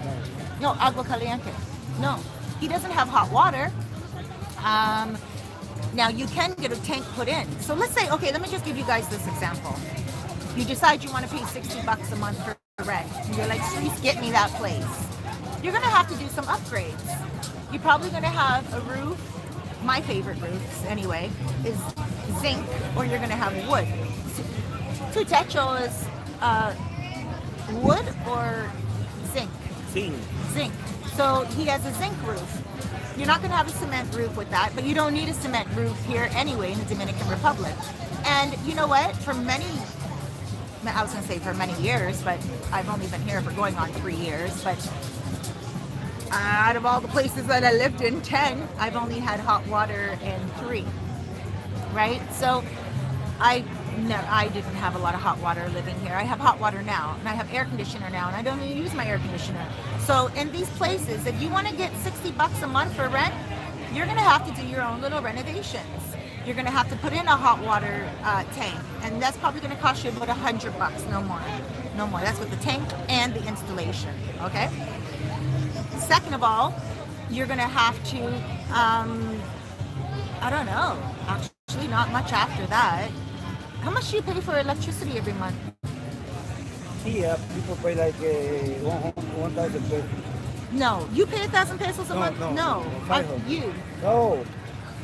[SPEAKER 1] No, agua caliente. No, he doesn't have hot water. Now you can get a tank put in. So let's say, okay, let me just give you guys this example. You decide you want to pay $60 a month for rent. And you're like, please get me that place. You're going to have to do some upgrades. You're probably going to have a roof. My favorite roofs, anyway, is zinc, or you're going to have wood. Tu techo is wood or zinc? Zinc. So he has a zinc roof. You're not going to have a cement roof with that, but you don't need a cement roof here anyway in the Dominican Republic. And you know what? I was going to say for many years, but I've only been here for going on 3 years. But out of all the places that I lived in, 10, I've only had hot water in 3, right? So I didn't have a lot of hot water living here. I have hot water now, and I have air conditioner now, and I don't even use my air conditioner. So in these places, if you want to get $60 a month for rent, you're going to have to do your own little renovations. You're going to have to put in a hot water tank, and that's probably going to cost you about $100, no more. No more. That's with the tank and the installation, okay? Second of all, you're going to have to, I don't know, actually not much after that. How much do you pay for electricity every month?
[SPEAKER 3] Yeah, people pay like 1,000 pesos.
[SPEAKER 1] No, you pay 1,000 pesos a month? No,
[SPEAKER 3] 500.
[SPEAKER 1] You.
[SPEAKER 3] No,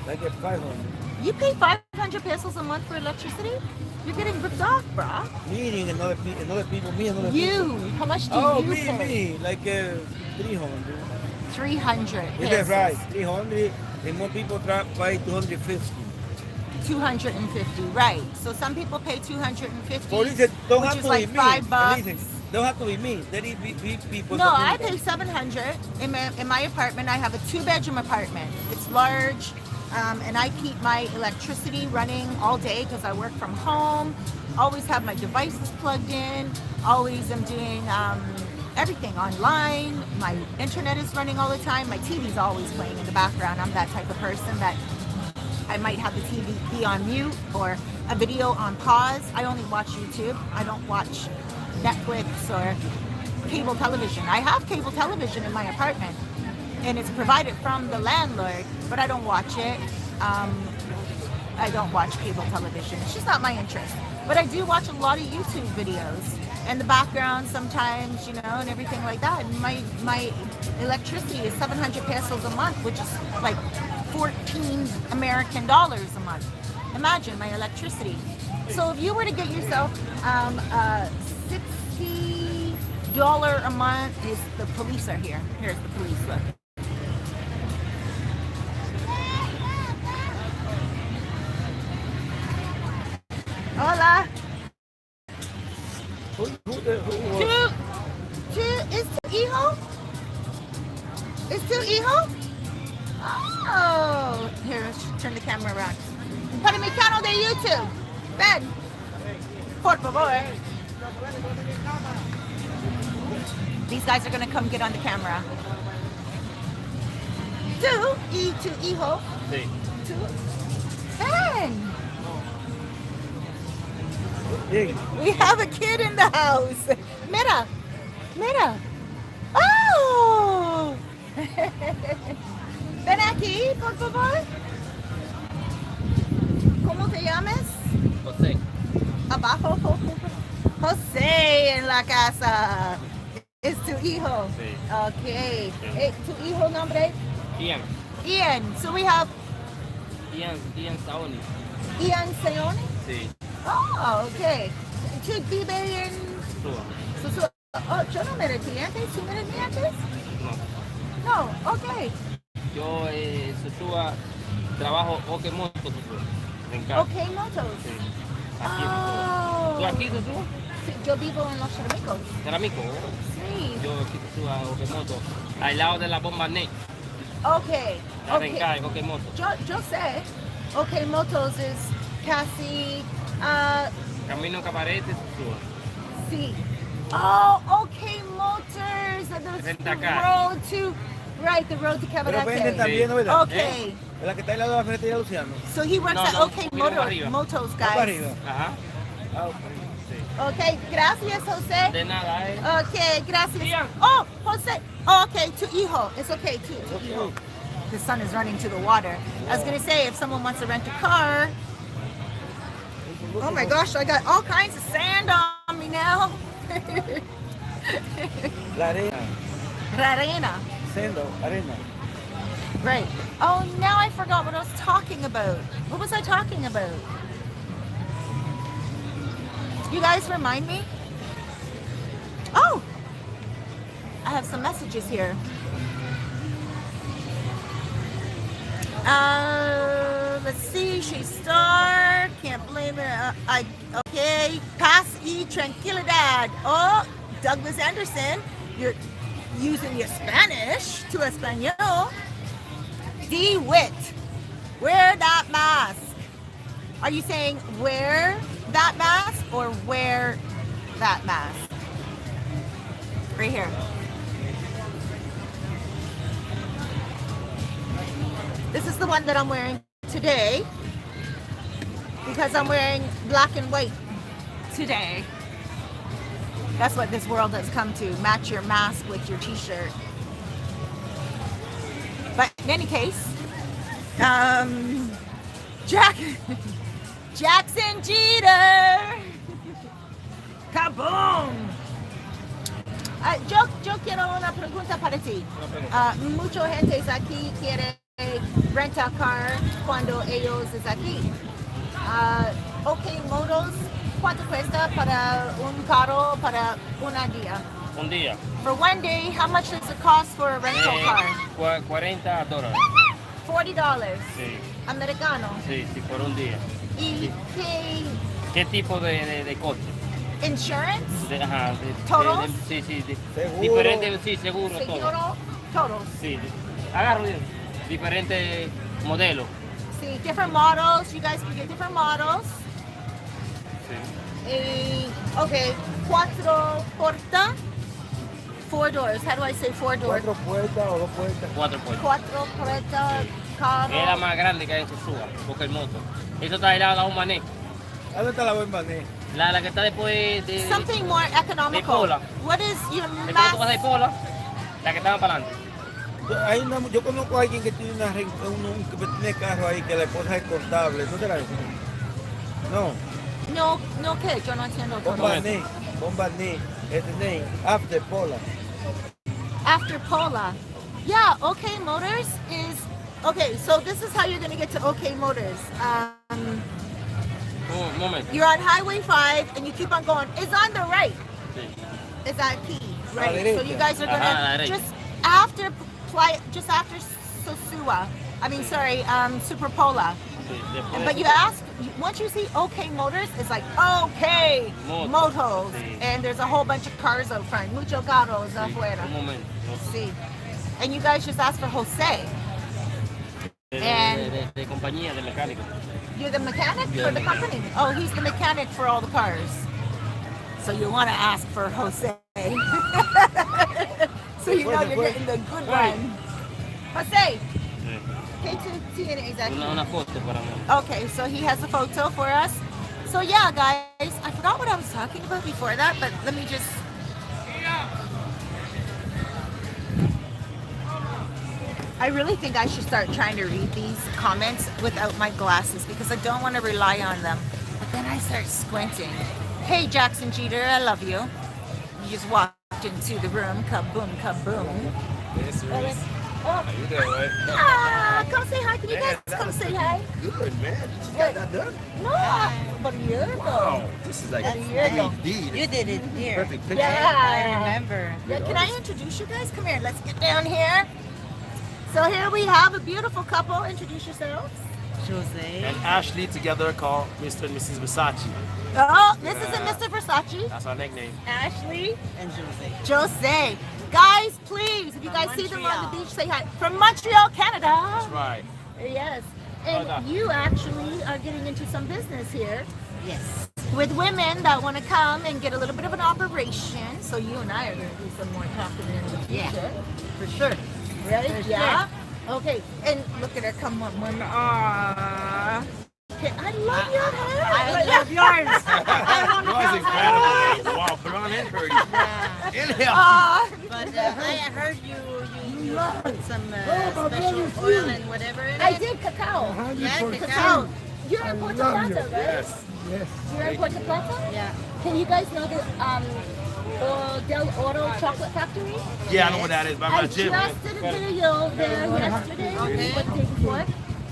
[SPEAKER 3] like 500.
[SPEAKER 1] You pay 500 pesos a month for electricity? You're getting ripped off, brah.
[SPEAKER 3] Meaning another people, me another
[SPEAKER 1] You,
[SPEAKER 3] people.
[SPEAKER 1] how much do you pay?
[SPEAKER 3] Me, like 300.
[SPEAKER 1] 300 pesos.
[SPEAKER 3] Is that right? 300, and more people pay 250.
[SPEAKER 1] 250, right? So some people pay 250,
[SPEAKER 4] Police don't
[SPEAKER 1] which
[SPEAKER 4] have
[SPEAKER 1] is
[SPEAKER 4] to
[SPEAKER 1] like
[SPEAKER 4] be
[SPEAKER 1] $5.
[SPEAKER 4] me. Listen, don't have to be me. There is be people.
[SPEAKER 1] No, I
[SPEAKER 4] that
[SPEAKER 1] pay 700 in my apartment. I have a 2-bedroom apartment. It's large, and I keep my electricity running all day because I work from home. Always have my devices plugged in. Always am doing everything online. My internet is running all the time. My TV's always playing in the background. I'm that type of person that I might have the TV be on mute or a video on pause. I only watch YouTube. I don't watch Netflix or cable television. I have cable television in my apartment and it's provided from the landlord, but I don't watch it. I don't watch cable television. It's just not my interest. But I do watch a lot of YouTube videos in the background sometimes, you know, and everything like that. And my electricity is 700 pesos a month, which is like 14 American dollars a month. Imagine my electricity. So if you were to get yourself $60 a month, is the police are here. Here's the police, look. Hola.
[SPEAKER 4] Who
[SPEAKER 1] Is tu hijo? Is tu hijo? Oh, here, let's turn the camera around. Para mi canal de YouTube. Ven. Por favor. These guys are gonna come get on the camera. Tu hijo.
[SPEAKER 2] Sí.
[SPEAKER 1] Tu. Ven. We have a kid in the house. Mira. Mira. Oh. Ven aquí, por favor. ¿Cómo te llamas?
[SPEAKER 2] José.
[SPEAKER 1] Abajo. José en la casa. Es tu hijo.
[SPEAKER 2] Sí.
[SPEAKER 1] Okay. ¿Tu hijo nombre?
[SPEAKER 2] Ian.
[SPEAKER 1] So we have
[SPEAKER 2] Ian Saoni.
[SPEAKER 1] Ian Seone.
[SPEAKER 2] Sí.
[SPEAKER 1] Oh, okay. ¿Tú vives en Sosua? Oh, yo no me retiré antes. ¿Tú me retiraste antes?
[SPEAKER 2] No.
[SPEAKER 1] No, okay.
[SPEAKER 2] Yo Sosua trabajo Okemoto Sosua. En casa.
[SPEAKER 1] Okay, motos.
[SPEAKER 2] Sí. Aquí en
[SPEAKER 1] Oh.
[SPEAKER 2] Sosua. ¿Tú aquí Sosua?
[SPEAKER 1] Sí, yo vivo en Los Ceramicos.
[SPEAKER 2] Ceramico.
[SPEAKER 1] Sí.
[SPEAKER 2] Yo aquí Sosua Okemoto. Al lado de la bomba NEC.
[SPEAKER 1] Okay.
[SPEAKER 2] La Renca en Okemoto.
[SPEAKER 1] Yo sé. Okay, motos es casi.
[SPEAKER 2] Camino Cabarete Sosua.
[SPEAKER 1] Sí. Oh, okay, motors. The road to
[SPEAKER 4] Pero
[SPEAKER 1] Cabarete.
[SPEAKER 4] venden también, ¿no verdad?
[SPEAKER 1] Okay.
[SPEAKER 4] La que está al lado de la ferretería Luciano.
[SPEAKER 1] So he works
[SPEAKER 2] No,
[SPEAKER 1] at
[SPEAKER 2] no,
[SPEAKER 1] OK
[SPEAKER 2] mira para
[SPEAKER 1] Motos,
[SPEAKER 2] arriba.
[SPEAKER 1] Motos,
[SPEAKER 4] Para
[SPEAKER 1] guys.
[SPEAKER 4] arriba.
[SPEAKER 2] Ajá.
[SPEAKER 4] Ah, ok.
[SPEAKER 2] Sí.
[SPEAKER 1] Okay, gracias, Jose.
[SPEAKER 2] De nada,
[SPEAKER 1] Okay, gracias.
[SPEAKER 2] Ian.
[SPEAKER 1] Oh, Jose. Oh, okay, tu hijo. It's okay, tu hijo. The son is running to the water. I was gonna say, if someone wants to rent a car. Oh my gosh, I got all kinds of sand on me now.
[SPEAKER 4] La arena.
[SPEAKER 1] Arena.
[SPEAKER 4] Sendo, arena.
[SPEAKER 1] Right. Oh, now I forgot what I was talking about. What was I talking about? You guys remind me? Oh! I have some messages here. Let's see. She's star. Can't blame her. Okay. Paz y tranquilidad. Oh, Douglas Anderson. You're using your Spanish to Espanol. DeWitt. Wear that mask. Are you saying wear that mask or wear that mask? Right here. This is the one that I'm wearing today because I'm wearing black and white today. That's what this world has come to. Match your mask with your t-shirt. But in any case, Jackson Jeter. Kaboom. Yo quiero una pregunta para ti. Mucha gente aquí quiere rentar car cuando ellos es aquí. OK Motos, ¿cuánto cuesta para un carro para un día?
[SPEAKER 2] Un día.
[SPEAKER 1] For one day, how much does it cost for a rental car?
[SPEAKER 2] $40.
[SPEAKER 1] $40.
[SPEAKER 3] Sí,
[SPEAKER 1] Americano.
[SPEAKER 3] sí, sí, por un día.
[SPEAKER 1] ¿Y qué?
[SPEAKER 3] ¿Qué tipo de coche?
[SPEAKER 1] Insurance?
[SPEAKER 3] Ajá,
[SPEAKER 1] ¿Todos?
[SPEAKER 3] sí, sí,
[SPEAKER 4] Seguro.
[SPEAKER 3] diferente, sí, seguro, todo.
[SPEAKER 1] Seguro. Todos.
[SPEAKER 3] Sí, agarro bien. Diferentes modelos.
[SPEAKER 1] See, different models. You guys can get different models.
[SPEAKER 3] Sí.
[SPEAKER 1] Okay, cuatro porta. 4 doors. How do I say 4 doors?
[SPEAKER 4] 4 puertas o 2 puertas.
[SPEAKER 3] 4 puertas.
[SPEAKER 1] Cuatro porta carro.
[SPEAKER 3] Es la más grande que hay en Sosúa, porque el moto. Eso está ahí la Humané.
[SPEAKER 4] ¿Dónde está la Bombané?
[SPEAKER 3] La que está después de
[SPEAKER 1] Something more economical.
[SPEAKER 3] Pola.
[SPEAKER 1] What is your
[SPEAKER 3] después tú vas de
[SPEAKER 1] max?
[SPEAKER 3] Pola, la que estaba para adelante.
[SPEAKER 4] Yo conozco a alguien que tiene que tiene carro ahí que la esposa es contable. ¿No será eso? No.
[SPEAKER 1] No, ¿qué? Yo no entiendo todo.
[SPEAKER 4] Bombané. It's the name. After Pola.
[SPEAKER 1] After Pola. Yeah, OK Motors is... Okay, so this is how you're going to get to OK Motors.
[SPEAKER 3] Un momento.
[SPEAKER 1] You're on Highway 5 and you keep on going. It's on the right.
[SPEAKER 3] Sí.
[SPEAKER 1] Is that key?
[SPEAKER 4] La
[SPEAKER 1] Right. So you
[SPEAKER 4] derecha.
[SPEAKER 1] guys are
[SPEAKER 3] Ajá, la
[SPEAKER 1] gonna
[SPEAKER 3] derecha.
[SPEAKER 1] just after Sosua. I mean, sorry, Super Pola.
[SPEAKER 3] Sí, después-
[SPEAKER 1] But you ask, once you see OK Motors, it's like OK Motos,
[SPEAKER 3] Sí.
[SPEAKER 1] and there's a whole bunch of cars out front, mucho carros
[SPEAKER 3] sí,
[SPEAKER 1] afuera.
[SPEAKER 3] un momento.
[SPEAKER 1] See, and you guys just ask for Jose.
[SPEAKER 3] De compañía, de mecánico.
[SPEAKER 1] You're the mechanic
[SPEAKER 3] Yeah,
[SPEAKER 1] for the
[SPEAKER 3] mechanic.
[SPEAKER 1] company. Oh, he's the mechanic for all the cars. So you want to ask for Jose. So you know you're getting the good one. Jose,
[SPEAKER 3] Sí.
[SPEAKER 1] K2TN
[SPEAKER 3] Una foto para mí.
[SPEAKER 1] Okay, so he has a photo for us. So yeah, guys, I forgot what I was talking about before that, but let me just... I really think I should start trying to read these comments without my glasses because I don't want to rely on them. But then I start squinting. Hey, Jackson Jeter, I love you. You just walked into the room, kaboom, kaboom.
[SPEAKER 2] Hey, Cerise.
[SPEAKER 1] Oh,
[SPEAKER 2] How you doing, right?
[SPEAKER 1] come say hi. Can you guys come say hi?
[SPEAKER 2] Good, man. You just got that done?
[SPEAKER 1] No, about a year ago.
[SPEAKER 2] Wow. This is like
[SPEAKER 1] That's good.
[SPEAKER 2] AD.
[SPEAKER 5] You did it here.
[SPEAKER 2] Perfect picture.
[SPEAKER 1] Yeah.
[SPEAKER 5] I remember.
[SPEAKER 1] Yeah, can I introduce you guys? Come here, let's get down here. So here we have a beautiful couple. Introduce yourselves.
[SPEAKER 5] Jose.
[SPEAKER 2] And Ashley together called Mr. and Mrs. Versace.
[SPEAKER 1] Oh, this is a Mr. Versace.
[SPEAKER 2] That's our nickname.
[SPEAKER 1] Ashley,
[SPEAKER 5] And Jose.
[SPEAKER 1] Jose. Guys, please, if you guys see them on the beach, say hi. From Montreal, Canada.
[SPEAKER 2] That's right.
[SPEAKER 1] Yes. And you actually are getting into some business here
[SPEAKER 5] Yes.
[SPEAKER 1] with women that want to come and get a little bit of an operation. So you and I are going to do some more talking in the
[SPEAKER 5] Yeah.
[SPEAKER 1] future.
[SPEAKER 5] For sure.
[SPEAKER 1] Ready? Yeah. Okay. And look at her. Come on, woman. Ah. Okay. I love your hair.
[SPEAKER 5] I love yours.
[SPEAKER 2] Yours incredible. Wow, blonde and pretty.
[SPEAKER 5] Yeah.
[SPEAKER 2] Inhale.
[SPEAKER 1] Ah.
[SPEAKER 5] But I heard you put some special oil and whatever in it.
[SPEAKER 1] I did cacao.
[SPEAKER 5] Yeah,
[SPEAKER 1] Cacao.
[SPEAKER 5] cacao.
[SPEAKER 1] You're in Puerto Plata, right?
[SPEAKER 2] Yes.
[SPEAKER 1] You're in Puerto Plata?
[SPEAKER 5] Yeah.
[SPEAKER 1] Can you guys know the Del Oro Chocolate Factory?
[SPEAKER 2] Yeah, I know what that is. By
[SPEAKER 1] I
[SPEAKER 2] my gym.
[SPEAKER 1] just did a video there yesterday, or the day before.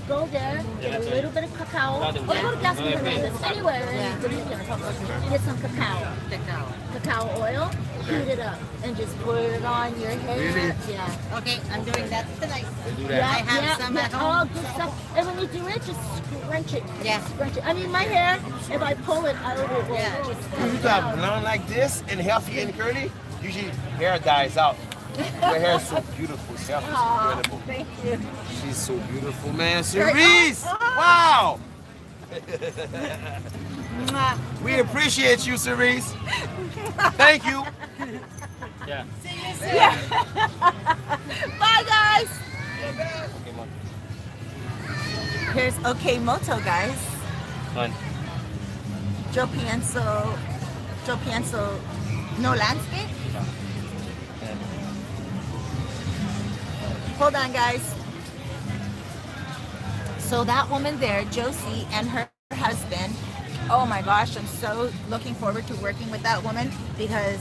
[SPEAKER 1] Go there, get a little bit of cacao, or go to Gaston Hernandez, anywhere in the Dominican Republic. Get some cacao, cacao oil, heat it up, and just put it on your hair.
[SPEAKER 2] Really?
[SPEAKER 1] Yeah.
[SPEAKER 5] Okay, I'm doing that tonight.
[SPEAKER 2] They do
[SPEAKER 1] Yeah,
[SPEAKER 2] that.
[SPEAKER 5] I have some at home.
[SPEAKER 1] all good stuff. And when you do it, just scrunch it.
[SPEAKER 5] Yeah.
[SPEAKER 1] Scrunch it. I mean, my hair, if I pull it out, it will
[SPEAKER 5] Yeah.
[SPEAKER 1] just
[SPEAKER 2] You
[SPEAKER 1] come
[SPEAKER 2] got
[SPEAKER 1] down.
[SPEAKER 2] blonde like this and healthy and curly, usually hair dies out. Your hair is so beautiful. Self is
[SPEAKER 1] Aw,
[SPEAKER 2] incredible.
[SPEAKER 1] thank you.
[SPEAKER 2] She's so beautiful, man. Cerise! Wow!
[SPEAKER 1] Mwah.
[SPEAKER 2] We appreciate you, Cerise. Thank you.
[SPEAKER 3] Ya.
[SPEAKER 1] Yeah. Bye, guys.
[SPEAKER 3] Ok, man.
[SPEAKER 1] Here's OK Moto, guys.
[SPEAKER 3] Bueno.
[SPEAKER 1] Yo pienso, no landscape. Hold on, guys. So that woman there, Josie, and her husband, oh my gosh, I'm so looking forward to working with that woman because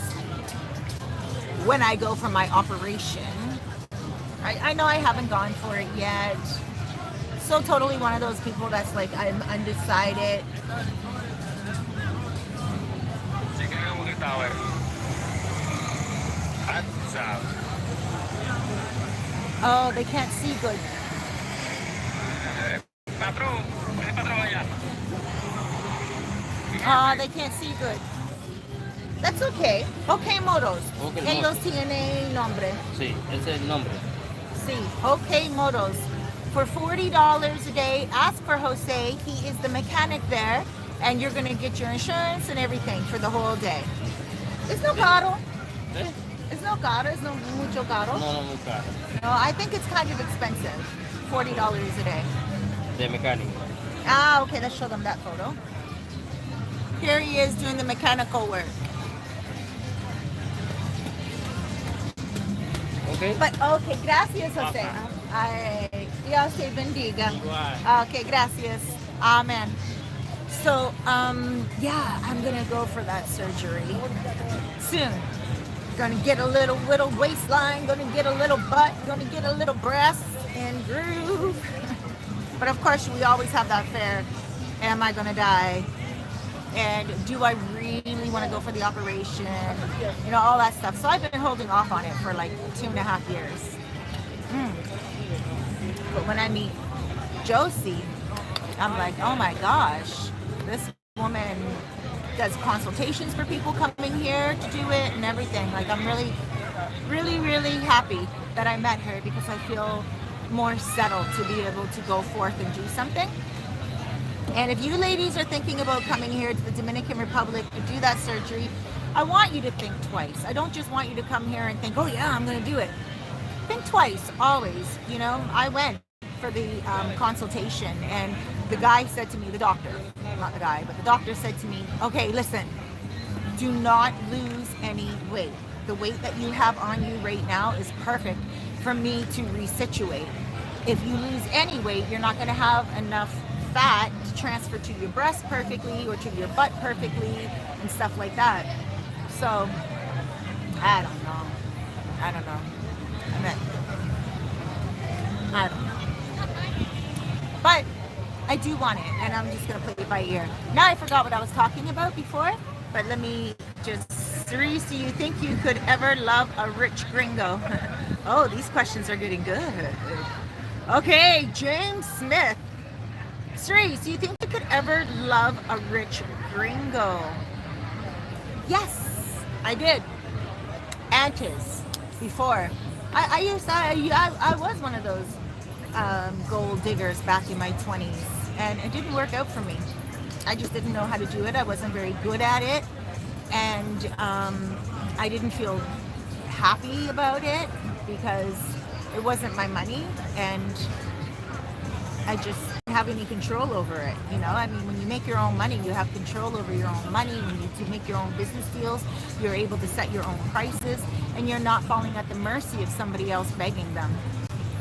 [SPEAKER 1] when I go for my operation, I know I haven't gone for it yet. So totally one of those people that's like, I'm undecided. Oh, they can't see good. They can't see good. That's okay. Okay, motos.
[SPEAKER 6] Ok,
[SPEAKER 1] Ellos
[SPEAKER 6] motos.
[SPEAKER 1] tienen nombre.
[SPEAKER 6] Sí, ese es el nombre.
[SPEAKER 1] Sí. Okay, motos. For $40 a day, ask for Jose. He is the mechanic there, and you're gonna get your insurance and everything for the whole day. It's no caro.
[SPEAKER 6] ¿Eh?
[SPEAKER 1] It's no caro. It's no mucho caro.
[SPEAKER 6] No, no, muy caro.
[SPEAKER 1] No, I think it's kind of expensive. $40 a day.
[SPEAKER 6] De mecánico.
[SPEAKER 1] Ah, okay. Let's show them that photo. Here he is doing the mechanical work.
[SPEAKER 6] Ok.
[SPEAKER 1] But okay, gracias, Jose. Ay, Dios te bendiga.
[SPEAKER 3] Igual.
[SPEAKER 1] Okay, gracias. Amen. So, yeah, I'm gonna go for that surgery soon. Gonna get a little waistline, gonna get a little butt, gonna get a little breast and groove. But of course, we always have that fear. Am I gonna die? And do I really want to go for the operation? You know, all that stuff. So I've been holding off on it for like 2.5 years. But when I meet Josie, I'm like, oh my gosh, this woman does consultations for people coming here to do it and everything. Like, I'm really, really, really happy that I met her because I feel more settled to be able to go forth and do something. And if you ladies are thinking about coming here to the Dominican Republic to do that surgery, I want you to think twice. I don't just want you to come here and think, oh yeah, I'm gonna do it. Think twice, always. You know, I went for the consultation and the guy said to me, the doctor, not the guy, but the doctor said to me, okay, listen, do not lose any weight. The weight that you have on you right now is perfect for me to resituate. If you lose any weight, you're not gonna have enough fat to transfer to your breast perfectly or to your butt perfectly and stuff like that. So I don't know. I don't know. But I do want it, and I'm just gonna play it by ear. Now I forgot what I was talking about before, but let me just. Cerise, do you think you could ever love a rich gringo? Oh, these questions are getting good. Okay, James Smith. Cerise, do you think you could ever love a rich gringo? Yes, I did. Antes, before. I was one of those gold diggers back in my 20s, and it didn't work out for me. I just didn't know how to do it. I wasn't very good at it, and I didn't feel happy about it because it wasn't my money, and I just didn't have any control over it. You know, I mean, when you make your own money, you have control over your own money. When you make your own business deals, you're able to set your own prices, and you're not falling at the mercy of somebody else begging them.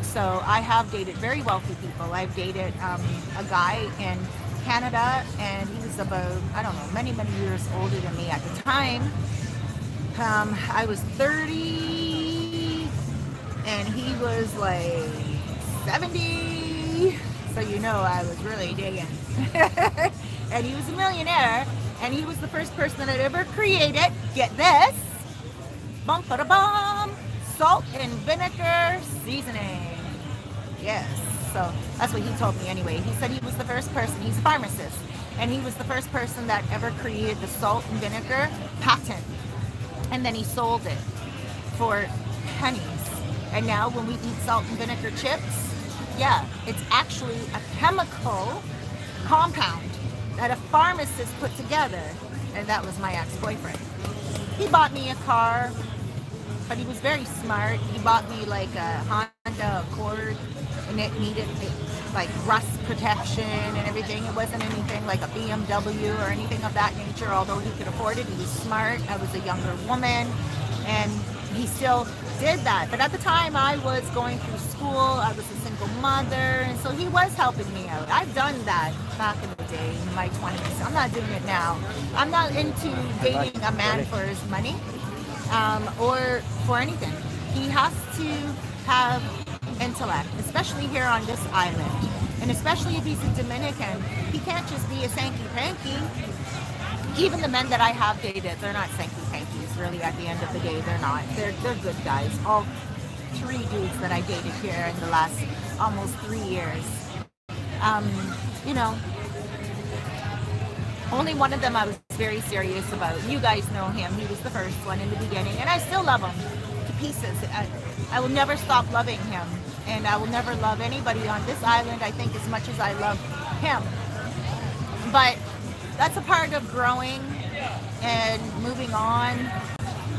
[SPEAKER 1] So I have dated very wealthy people. I've dated a guy in Canada, and he was about, I don't know, many, many years older than me at the time. I was 30, and he was like 70. So you know I was really digging. And he was a millionaire, and he was the first person that I'd ever created, get this, bum ba da bum, salt and vinegar seasoning. Yes, so that's what he told me anyway. He said he was the first person, he's a pharmacist, and he was the first person that ever created the salt and vinegar patent. And then he sold it for pennies. And now when we eat salt and vinegar chips, yeah, it's actually a chemical compound that a pharmacist put together. And that was my ex-boyfriend. He bought me a car, but he was very smart. He bought me like a Honda Accord, and it needed like rust protection and everything. It wasn't anything like a BMW or anything of that nature, although he could afford it. He was smart. I was a younger woman, and he still did that. But at the time, I was going through school. I was a single mother, and so he was helping me out. I've done that back in the day, in my 20s. I'm not doing it now. I'm not into dating a man for his money or for anything. He has to have intellect, especially here on this island, and especially if he's a Dominican. He can't just be a sankey-panky. Even the men that I have dated, they're not sankey-pankies, really. At the end of the day, they're not. They're good guys. All 3 dudes that I dated here in the last almost 3 years. You know, only one of them I was very serious about. You guys know him. He was the first one in the beginning, and I still love him to pieces. I will never stop loving him, and I will never love anybody on this island, I think, as much as I love him. But that's a part of growing and moving on,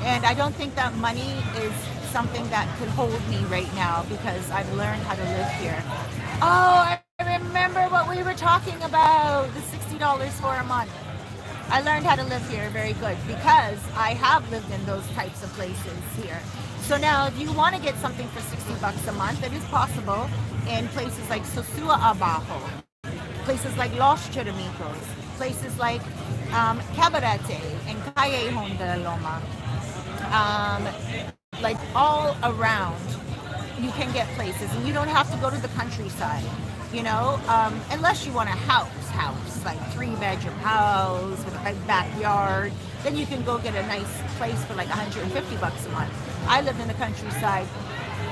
[SPEAKER 1] and I don't think that money is something that could hold me right now because I've learned how to live here. Oh, I remember what we were talking about, the $60 for a month. I learned how to live here very good because I have lived in those types of places here. So now if you want to get something for $60 a month, it is possible in places like Sosua Abajo, places like Los Chirimicos, places like Cabarete and Callejon de la Loma. Like all around, you can get places, and you don't have to go to the countryside, you know, unless you want a house, like 3-bedroom house with a big backyard. Then you can go get a nice place for like $150 a month. I lived in the countryside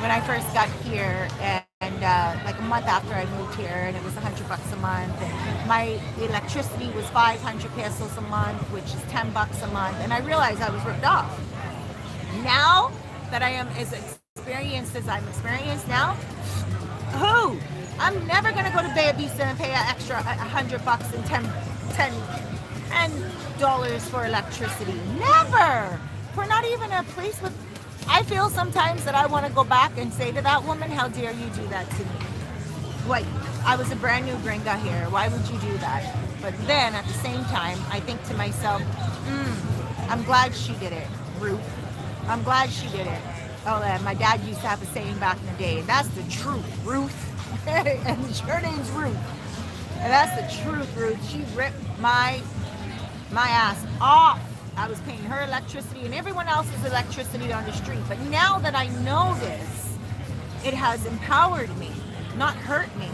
[SPEAKER 1] when I first got here, and like a month after I moved here, and it was $100 a month, and my electricity was 500 pesos a month, which is $10 a month, and I realized I was ripped off. Now that I am as experienced as I'm experienced now, I'm never gonna go to Bay Vista and pay an extra $100 and $10 for electricity. Never. For not even a place with. I feel sometimes that I want to go back and say to that woman, "How dare you do that to me? Wait, I was a brand new gringa here. Why would you do that?" But then at the same time, I think to myself, I'm glad she did it, Ruth. I'm glad she did it. Oh, my dad used to have a saying back in the day, that's the truth, Ruth. And her name's Ruth. And that's the truth, Ruth. She ripped my ass off. I was paying her electricity and everyone else's electricity on the street. But now that I know this, it has empowered me, not hurt me.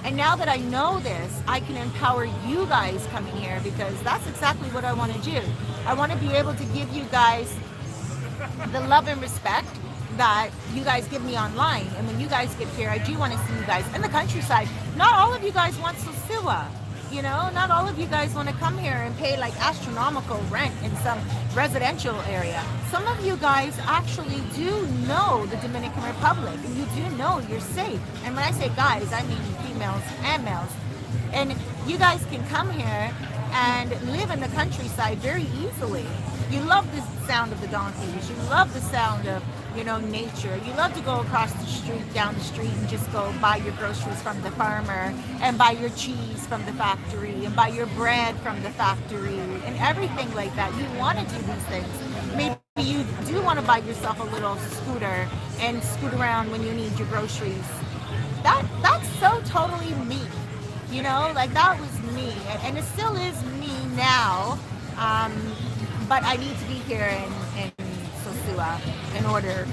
[SPEAKER 1] And now that I know this, I can empower you guys coming here, because that's exactly what I want to do. I want to be able to give you guys the love and respect that you guys give me online. And when you guys get here, I do want to see you guys in the countryside. Not all of you guys want Sosua, you know, not all of you guys want to come here and pay like astronomical rent in some residential area. Some of you guys actually do know the Dominican Republic, and you do know you're safe. And when I say guys, I mean females and males. And you guys can come here and live in the countryside very easily. You love the sound of the donkeys. You love the sound of, you know, nature. You love to go across the street, down the street, and just go buy your groceries from the farmer, and buy your cheese from the factory, and buy your bread from the factory, and everything like that. You want to do these things. Maybe you do want to buy yourself a little scooter and scoot around when you need your groceries. That's so totally me. You know, like that was me, and it still is me now. But I need to be here in Sosua in order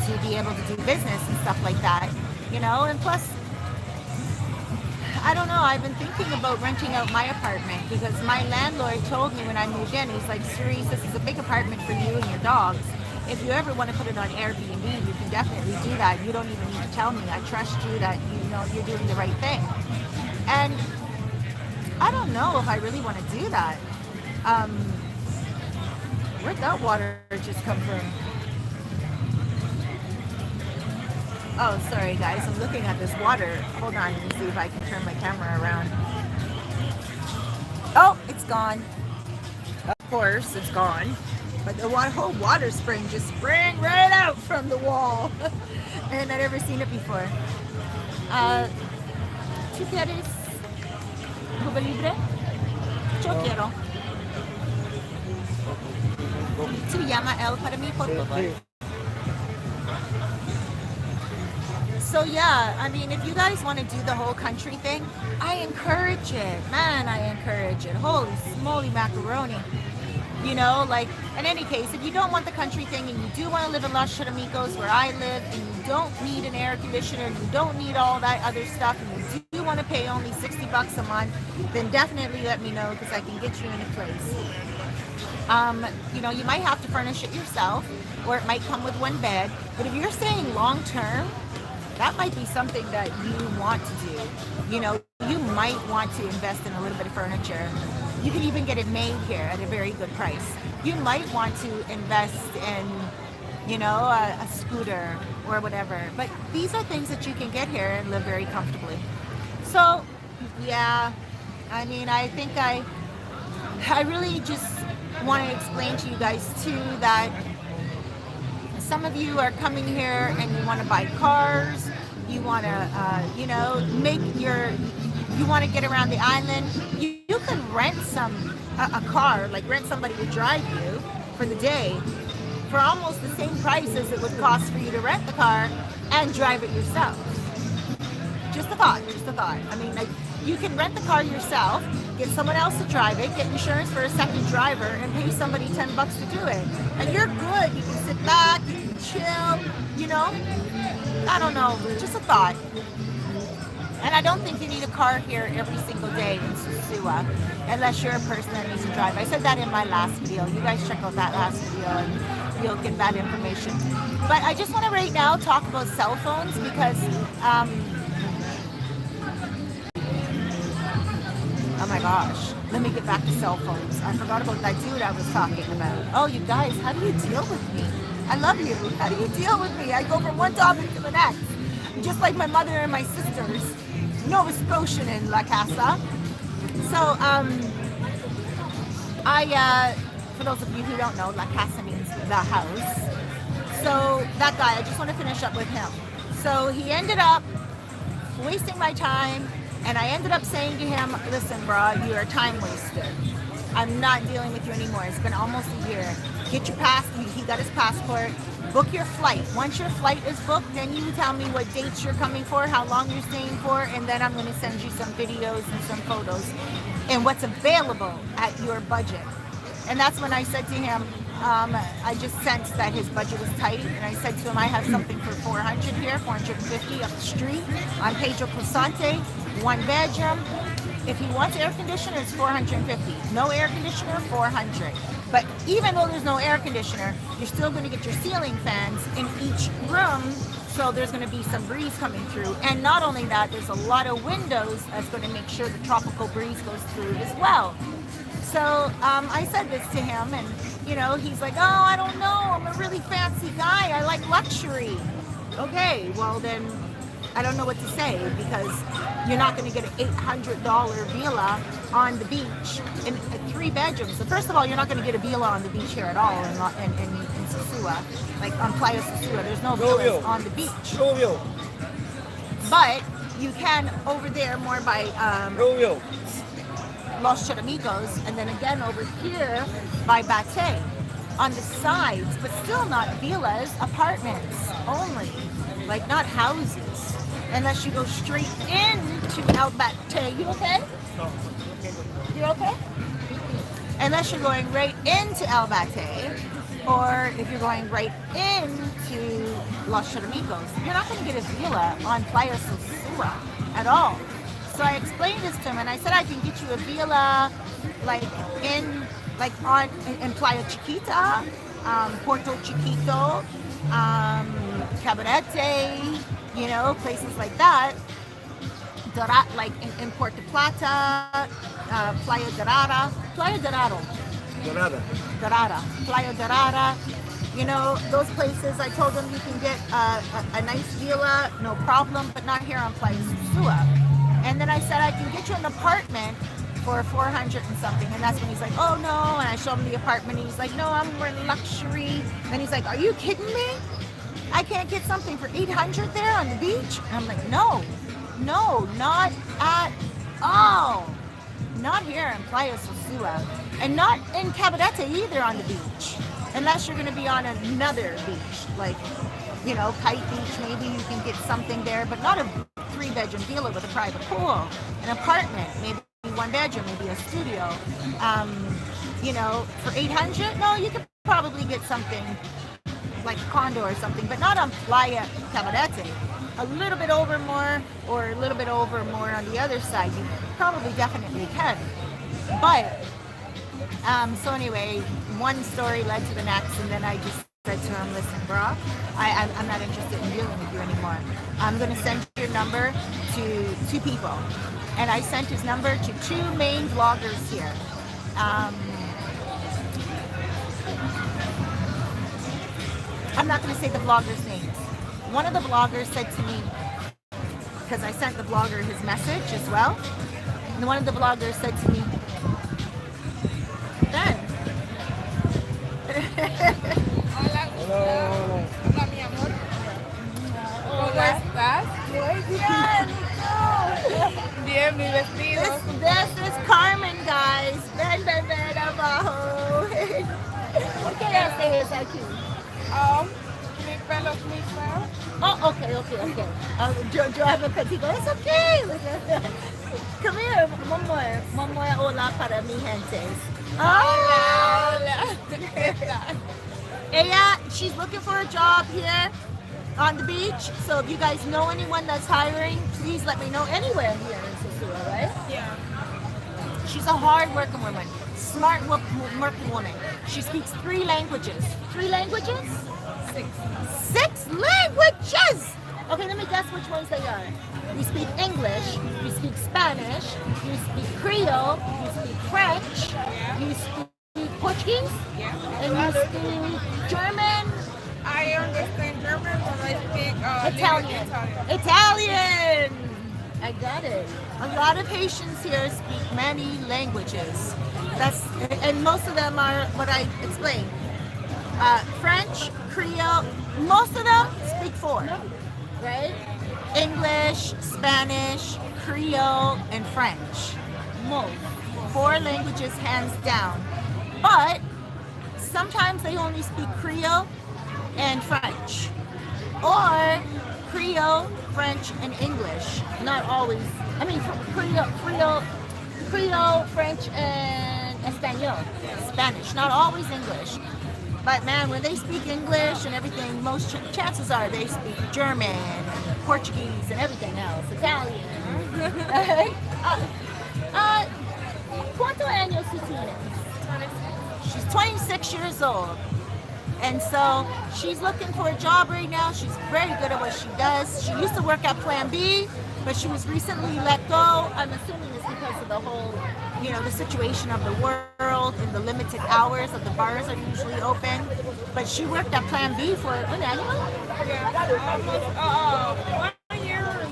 [SPEAKER 1] to be able to do business and stuff like that, you know. And plus, I don't know, I've been thinking about renting out my apartment, because my landlord told me when I moved in, he's like, Cerise, this is a big apartment for you and your dogs. If you ever want to put it on Airbnb, you can definitely do that. You don't even need to tell me. I trust you that you know you're doing the right thing. And I don't know if I really want to do that. Where'd that water just come from? Oh, sorry guys, I'm looking at this water. Hold on, let me see if I can turn my camera around. Oh, it's gone. Of course, it's gone. But the whole water spring just sprang right out from the wall. And I'd never seen it before. ¿Tú quieres Cuba Libre? Yo quiero. ¿Se llama él para mí, por favor? So yeah, I mean, if you guys want to do the whole country thing, I encourage it. Man, I encourage it. Holy smoly macaroni. You know, like, in any case, if you don't want the country thing and you do want to live in Los Chirimicos where I live, and you don't need an air conditioner, you don't need all that other stuff, and you do want to pay only $60 a month, then definitely let me know, because I can get you in a place. You know, you might have to furnish it yourself, or it might come with one bed. But if you're staying long term, that might be something that you want to do. You know, you might want to invest in a little bit of furniture. You can even get it made here at a very good price. You might want to invest in, you know, a scooter or whatever. But these are things that you can get here and live very comfortably. So, yeah, I mean, I think I really just want to explain to you guys too that some of you are coming here and you want to buy cars, you want to, you know, you want to get around the island. You can rent a car, like rent somebody to drive you for the day for almost the same price as it would cost for you to rent the car and drive it yourself. Just a thought. I mean, like, you can rent the car yourself, get someone else to drive it, get insurance for a second driver, and pay somebody $10 to do it. And you're good. You can sit back, you can chill, you know? I don't know, just a thought. And I don't think you need a car here every single day in Sosua, unless you're a person that needs to drive. I said that in my last video. You guys check out that last video and you'll get that information. But I just want to right now talk about cell phones because, oh my gosh, let me get back to cell phones. I forgot about that dude I was talking about. Oh, you guys, how do you deal with me? I love you. How do you deal with me? I go from one topic to the next. Just like my mother and my sisters. Nova Scotian in La Casa. So, for those of you who don't know, La Casa means the house. So that guy, I just want to finish up with him. So he ended up wasting my time, and I ended up saying to him, listen, bro, you're a time waster. I'm not dealing with you anymore. It's been almost a year. Get your he got his passport. Book your flight. Once your flight is booked, then you tell me what dates you're coming for, how long you're staying for, and then I'm going to send you some videos and some photos and what's available at your budget. And that's when I said to him, I just sensed that his budget was tight, and I said to him, I have something for 400 here, 450 up the street on Pedro Cosante, 1 bedroom. If he wants air conditioner, it's 450. No air conditioner, 400. But even though there's no air conditioner, you're still going to get your ceiling fans in each room, so there's going to be some breeze coming through. And not only that, there's a lot of windows that's going to make sure the tropical breeze goes through as well. So I said this to him, and you know, he's like, oh, I don't know, I'm a really fancy guy, I like luxury. Okay, well then, I don't know what to say, because you're not going to get an $800 villa on the beach in 3 bedrooms. So first of all, you're not going to get a villa on the beach here at all in Sosua, like on Playa Sosua. There's no villas on the beach. But you can over there more by Los Charamigos, and then again over here by Bate on the sides, but still not villas, apartments only, like not houses, unless you go straight into El Bate. You okay? You okay? Unless you're going right into El Bate, or if you're going right into Los Charamigos, you're not going to get a villa on Playa Sosua at all. So I explained this to him, and I said I can get you a villa, like in Playa Chiquita, Puerto Chiquito, Cabarete, you know, places like that. Like in Puerto Plata, Playa Dorada, Playa Dorada. You know, those places. I told him you can get a nice villa, no problem, but not here on Playa Sosua. And then I said I can get you an apartment for 400 and something, and that's when he's like, oh no, and I showed him the apartment, and he's like, no, I'm more luxury. And he's like, are you kidding me? I can't get something for 800 there on the beach? And I'm like, no, not at all. Not here in Playa Sosua, and not in Cabarete either on the beach, unless you're going to be on another beach, like, you know, Kite Beach. Maybe you can get something there, but not a 3-bedroom villa with a private pool. An apartment, maybe 1 bedroom, maybe a studio. You know, for 800, no, you could probably get something like a condo or something, but not on Playa Cabarete. A little bit over more, or a little bit over more on the other side, you probably definitely can. But so anyway, one story led to the next, and then I just said to him, listen, bro, I'm not interested in dealing with you anymore. I'm going to send your number to 2 people. And I sent his number to 2 main vloggers here. I'm not going to say the vloggers' names. One of the vloggers said to me, because I sent the vlogger his message as well, and one of the vloggers said to me, Ben.
[SPEAKER 3] Hello.
[SPEAKER 5] Hola, mi amor. ¿Cómo estás?
[SPEAKER 1] Muy bien.
[SPEAKER 5] Bien, mi vestido.
[SPEAKER 1] This is Carmen, guys. Ven, abajo. ¿Por qué haces aquí?
[SPEAKER 5] Mi pelo es muy feo.
[SPEAKER 1] Oh, okay. Yo have a petit. It's okay. Come here, one more hola para mi gentes.
[SPEAKER 5] Hola.
[SPEAKER 1] Ella, she's looking for a job here on the beach. So if you guys know anyone that's hiring, please let me know anywhere here in Sosua, right?
[SPEAKER 5] Yeah.
[SPEAKER 1] She's a hard-working woman, smart working woman. She speaks 3 languages. 3 languages?
[SPEAKER 5] 6.
[SPEAKER 1] 6 languages! Okay, let me guess which ones they are. You speak English, you speak Spanish, you speak Creole, you speak French, you speak Portuguese, and you speak German,
[SPEAKER 5] I understand German, but I speak
[SPEAKER 1] Italian. Italian! I got it. A lot of Haitians here speak many languages. And most of them are what I explained. French, Creole, most of them speak 4, right? English, Spanish, Creole, and French. Most. 4 languages hands down. But sometimes they only speak Creole and French. Or Creole, French, and English. Not always. I mean, Creole, French, and Espanol. Spanish. Not always English. But man, when they speak English and everything, most chances are they speak German, and Portuguese, and everything else. Italian. ¿Cuántos años tú tienes?
[SPEAKER 5] 26.
[SPEAKER 1] She's 26 years old. And so she's looking for a job right now. She's very good at what she does. She used to work at Plan B, but she was recently let go. I'm assuming it's because of the whole, the situation of the world and the limited hours that the bars are usually open. But she worked at Plan B for an annual?
[SPEAKER 5] Yeah, 1 year and 3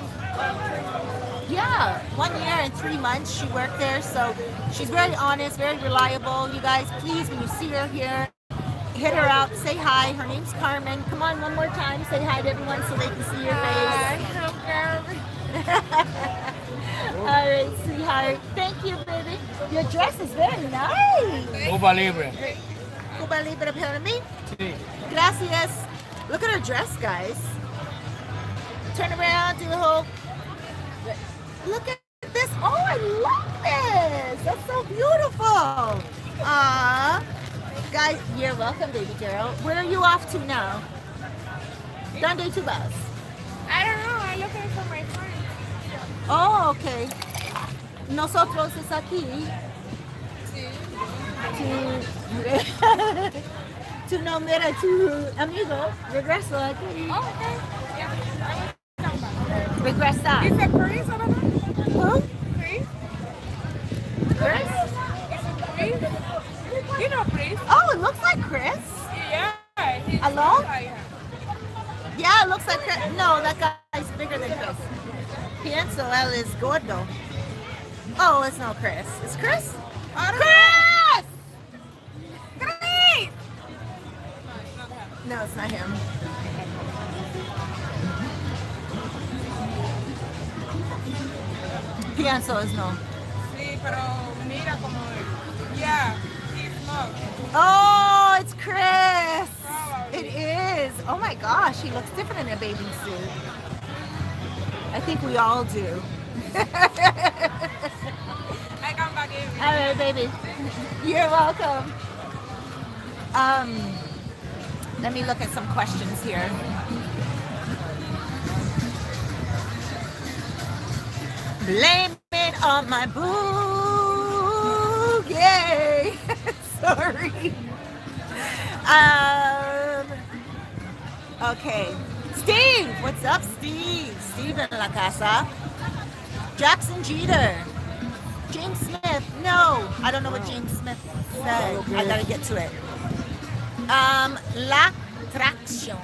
[SPEAKER 5] months.
[SPEAKER 1] Yeah, 1 year and 3 months she worked there. So she's very honest, very reliable. You guys, please, when you see her here, hit her out, say hi. Her name's Carmen. Come on, one more time, say hi to everyone so they can see your face.
[SPEAKER 5] I'm Carmen.
[SPEAKER 1] All right, sweetheart. Thank you, baby. Your dress is very nice.
[SPEAKER 3] Cuba Libre.
[SPEAKER 1] Cuba Libre para mí.
[SPEAKER 3] Sí.
[SPEAKER 1] Gracias. Look at her dress, guys. Turn around, do the whole. Look at this. Oh, I love this. That's so beautiful. Aww. Guys, you're welcome, baby girl. Where are you off to now? ¿Dónde tú vas?
[SPEAKER 5] I don't know. I'm looking for my friend.
[SPEAKER 1] Oh, okay. Nosotros es aquí.
[SPEAKER 5] Sí.
[SPEAKER 1] Tu nombre a tu amigo. Regreso aquí.
[SPEAKER 5] Oh, okay. Yeah. I will come back.
[SPEAKER 1] Regresa.
[SPEAKER 5] Is it Chris over there?
[SPEAKER 1] Who?
[SPEAKER 5] Chris?
[SPEAKER 1] Chris?
[SPEAKER 5] Is it Chris? You know Chris?
[SPEAKER 1] Oh, it looks like Chris.
[SPEAKER 5] Yeah. He's
[SPEAKER 1] Alone?
[SPEAKER 5] like her.
[SPEAKER 1] Yeah, it looks like Chris. No, that guy's bigger than Chris. Pienso él es gordo. Oh, it's not Chris. It's Chris? Chris!
[SPEAKER 5] Chris!
[SPEAKER 1] No, it's not him. Pienso es no.
[SPEAKER 5] Sí, pero mira como yeah, he's not.
[SPEAKER 1] Oh, it's Chris.
[SPEAKER 5] Probably.
[SPEAKER 1] It is. Oh my gosh, he looks different in a bathing suit. I think we all do.
[SPEAKER 5] I come back in.
[SPEAKER 1] All right, baby. You're welcome. Let me look at some questions here. Blame it on my boo. Yay. Sorry. Okay. Steve! What's up, Steve? Steve in La Casa. Jackson Jeter. James Smith. No, I don't know what James Smith said. I gotta get to it. La Traction.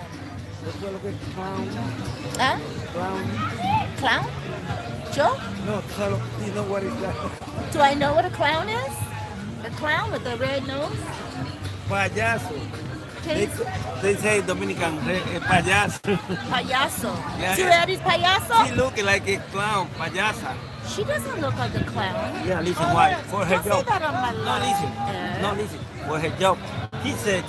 [SPEAKER 4] Eso es lo que es clown.
[SPEAKER 1] Huh?
[SPEAKER 4] Clown.
[SPEAKER 1] Clown? Joe?
[SPEAKER 4] No, tú sabes, you know what is that?
[SPEAKER 1] Do I know what a clown is? The clown with the red nose?
[SPEAKER 4] Payaso. They,
[SPEAKER 1] Okay.
[SPEAKER 4] they say Dominican payaso.
[SPEAKER 1] Payaso.
[SPEAKER 4] Yeah.
[SPEAKER 1] Tu eres payaso?
[SPEAKER 4] She look like a clown, payasa.
[SPEAKER 1] She doesn't look like a clown.
[SPEAKER 4] Yeah, listen, why? For her
[SPEAKER 1] Don't say
[SPEAKER 4] job.
[SPEAKER 1] that on my
[SPEAKER 4] No,
[SPEAKER 1] live.
[SPEAKER 4] listen.
[SPEAKER 1] air.
[SPEAKER 4] No, listen. For her job. She said,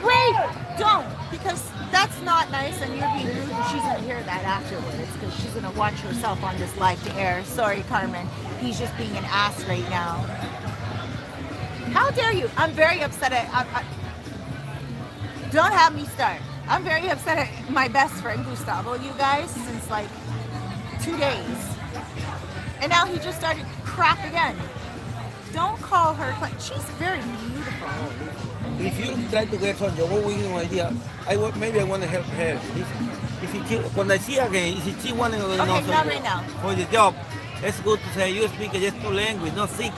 [SPEAKER 1] Wait, don't, because that's not nice and you're being rude and she's gonna hear that afterwards because she's gonna watch herself on this live to air. Sorry, Carmen. He's just being an ass right now. How dare you? I'm very upset don't have me start. I'm very upset at my best friend Gustavo, you guys, since like 2 days. And now he just started crap again. Don't call her, she's very beautiful.
[SPEAKER 4] if you try to get some job, we have no idea. Maybe I want to help her. If she, when I see again, if she want to know
[SPEAKER 1] Okay, not
[SPEAKER 4] something
[SPEAKER 1] right now.
[SPEAKER 4] for the job, it's good to say you speak just 2 languages, not 6.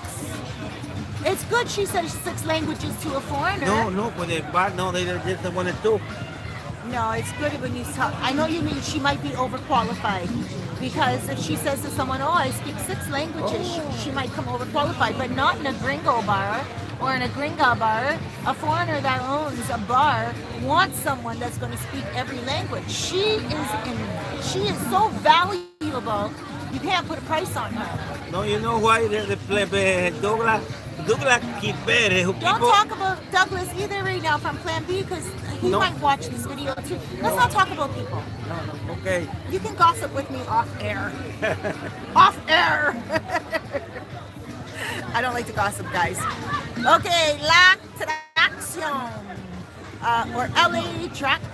[SPEAKER 1] It's good she said 6 languages to a foreigner.
[SPEAKER 4] No, for the bad, no, they just want to talk.
[SPEAKER 1] No, it's good when you talk. I know you mean she might be overqualified because if she says to someone, "Oh, I speak 6 languages," she might come overqualified, but not in a gringo bar or in a gringa bar. A foreigner that owns a bar wants someone that's going to speak every language. She is so valuable. You can't put a price on her.
[SPEAKER 4] No, you know why Douglas keep better.
[SPEAKER 1] Don't talk about Douglas either right now from Plan B because he
[SPEAKER 4] No.
[SPEAKER 1] might watch this video too. Let's not talk about people.
[SPEAKER 4] No, okay.
[SPEAKER 1] You can gossip with me off air. Off air. I don't like to gossip, guys. Okay, La Traction. Or LA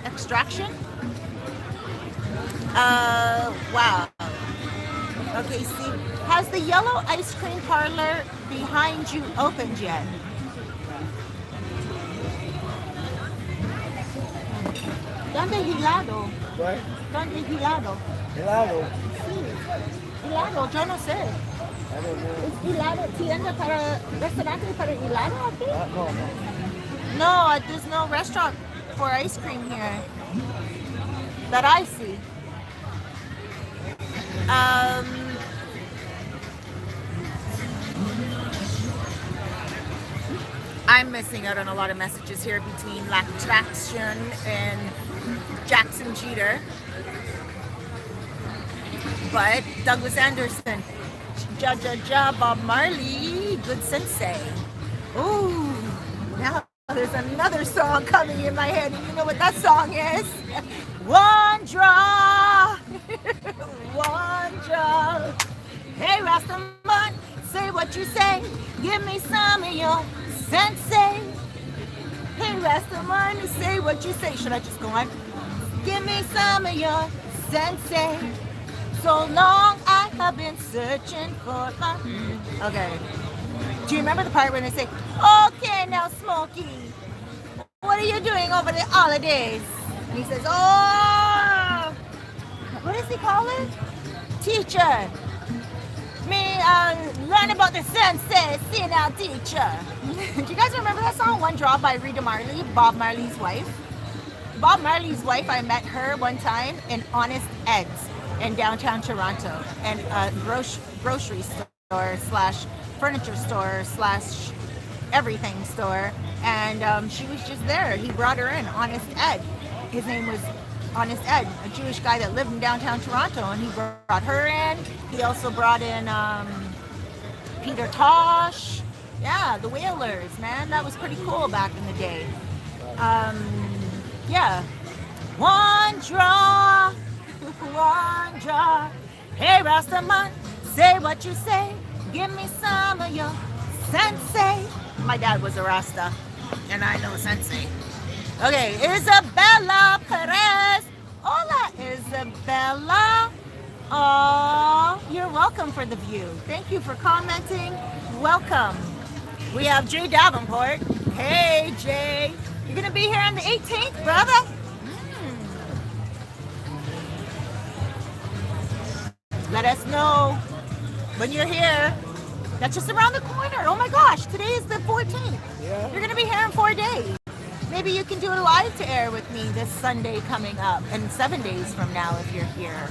[SPEAKER 1] Extraction. Wow. Okay, see, has the yellow ice cream parlor behind you opened yet? ¿Dónde es Hilado?
[SPEAKER 4] What?
[SPEAKER 1] ¿Dónde es Hilado?
[SPEAKER 4] Helado.
[SPEAKER 1] Sí, Hilado, yo no sé.
[SPEAKER 4] I don't know.
[SPEAKER 1] ¿Es Hilado tienda para restaurante para Hilado aquí?
[SPEAKER 4] No.
[SPEAKER 1] No, there's no restaurant for ice cream here that I see. I'm missing out on a lot of messages here between La Traction and Jackson Jeter. But Douglas Anderson, Bob Marley, good sensei. Ooh, now there's another song coming in my head, and you know what that song is? One draw, one draw. Hey, Rastaman, say what you say. Give me some of your sensei. Hey, Rastaman, say what you say. Should I just go on? Give me some of your sensei. So long I have been searching for my... Okay. Do you remember the part when they say, okay, now Smokey, what are you doing over the holidays? And he says, oh, what does he call it? Teacher. Me learn about the sensei, see now teacher. Do you guys remember that song, One Draw by Rita Marley, Bob Marley's wife? Bob Marley's wife, I met her one time in Honest Ed's in downtown Toronto, and a grocery store slash furniture store slash everything store, and she was just there. He brought her in, Honest Ed. His name was Honest Ed, a Jewish guy that lived in downtown Toronto, and he brought her in. He also brought in Peter Tosh. Yeah, the Whalers, man. That was pretty cool back in the day. Yeah. One draw. One draw. Hey, Rastaman, say what you say. Give me some of your sensei. My dad was a Rasta, and I know sensei. Okay, Isabella Perez. Hola, Isabella. Oh, you're welcome for the view. Thank you for commenting. Welcome. We have Jay Davenport. Hey, Jay. You're going to be here on the 18th, brother? Let us know when you're here. That's just around the corner. Oh my gosh, today is the 14th.
[SPEAKER 4] Yeah.
[SPEAKER 1] You're gonna be here in 4 days. Maybe you can do a live to air with me this Sunday coming up, and 7 days from now if you're here.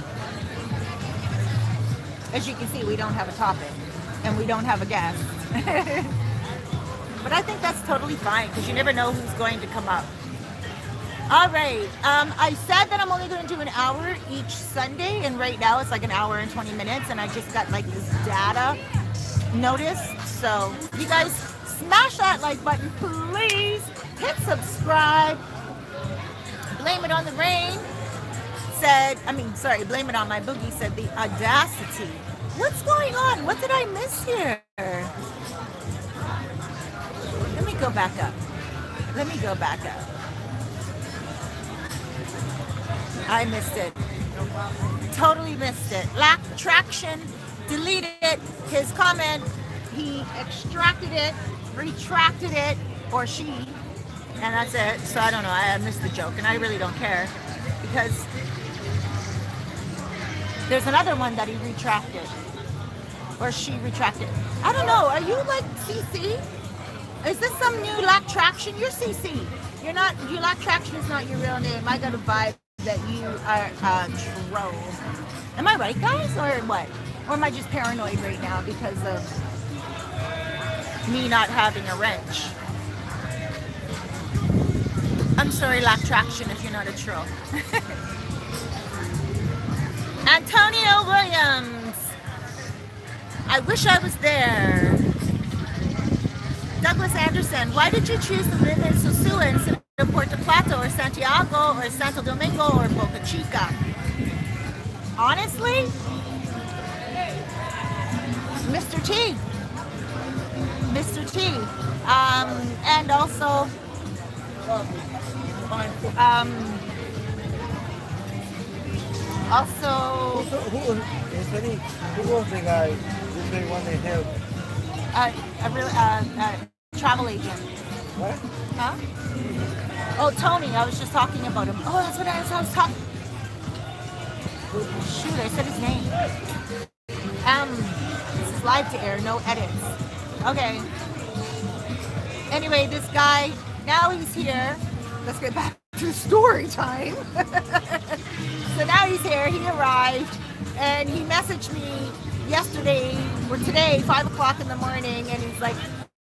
[SPEAKER 1] As you can see, we don't have a topic, and we don't have a guest. But I think that's totally fine, because you never know who's going to come up. All right, I said that I'm only going to do an hour each Sunday, and right now it's like an hour and 20 minutes, and I just got like this data notice. So you guys smash that like button, please. Hit subscribe. Blame it on the rain. Blame it on my boogie, said the audacity. What's going on? What did I miss here? Let me go back up. I missed it. Totally missed it. Lacked traction. Deleted it. His comment. He extracted it, retracted it, or she, and that's it. So I don't know. I missed the joke, and I really don't care, because there's another one that he retracted, or she retracted. I don't know. Are you like CC? Is this some new lack traction? You're CC. You're not. You lack traction is not your real name. I got a vibe that you are troll. Am I right, guys, or what? Or am I just paranoid right now because of me not having a wrench? I'm sorry, lack traction, if you're not a troll. Antonio Williams. I wish I was there. Douglas Anderson. Why did you choose to live in Sosua instead of Puerto Plata or Santiago or Santo Domingo or Boca Chica? Honestly, Mr. T. And also
[SPEAKER 4] Who was the guy who they wanted help?
[SPEAKER 1] a travel agent.
[SPEAKER 4] What?
[SPEAKER 1] Huh? Oh, Tony. I was just talking about him. Oh, that's what I was talking. Shoot, I said his name. This is live to air, no edits. Okay. Anyway, this guy, now he's here. Let's get back to story time. So now he's here, he arrived, and he messaged me yesterday, or today, 5 o'clock in the morning, and he's like,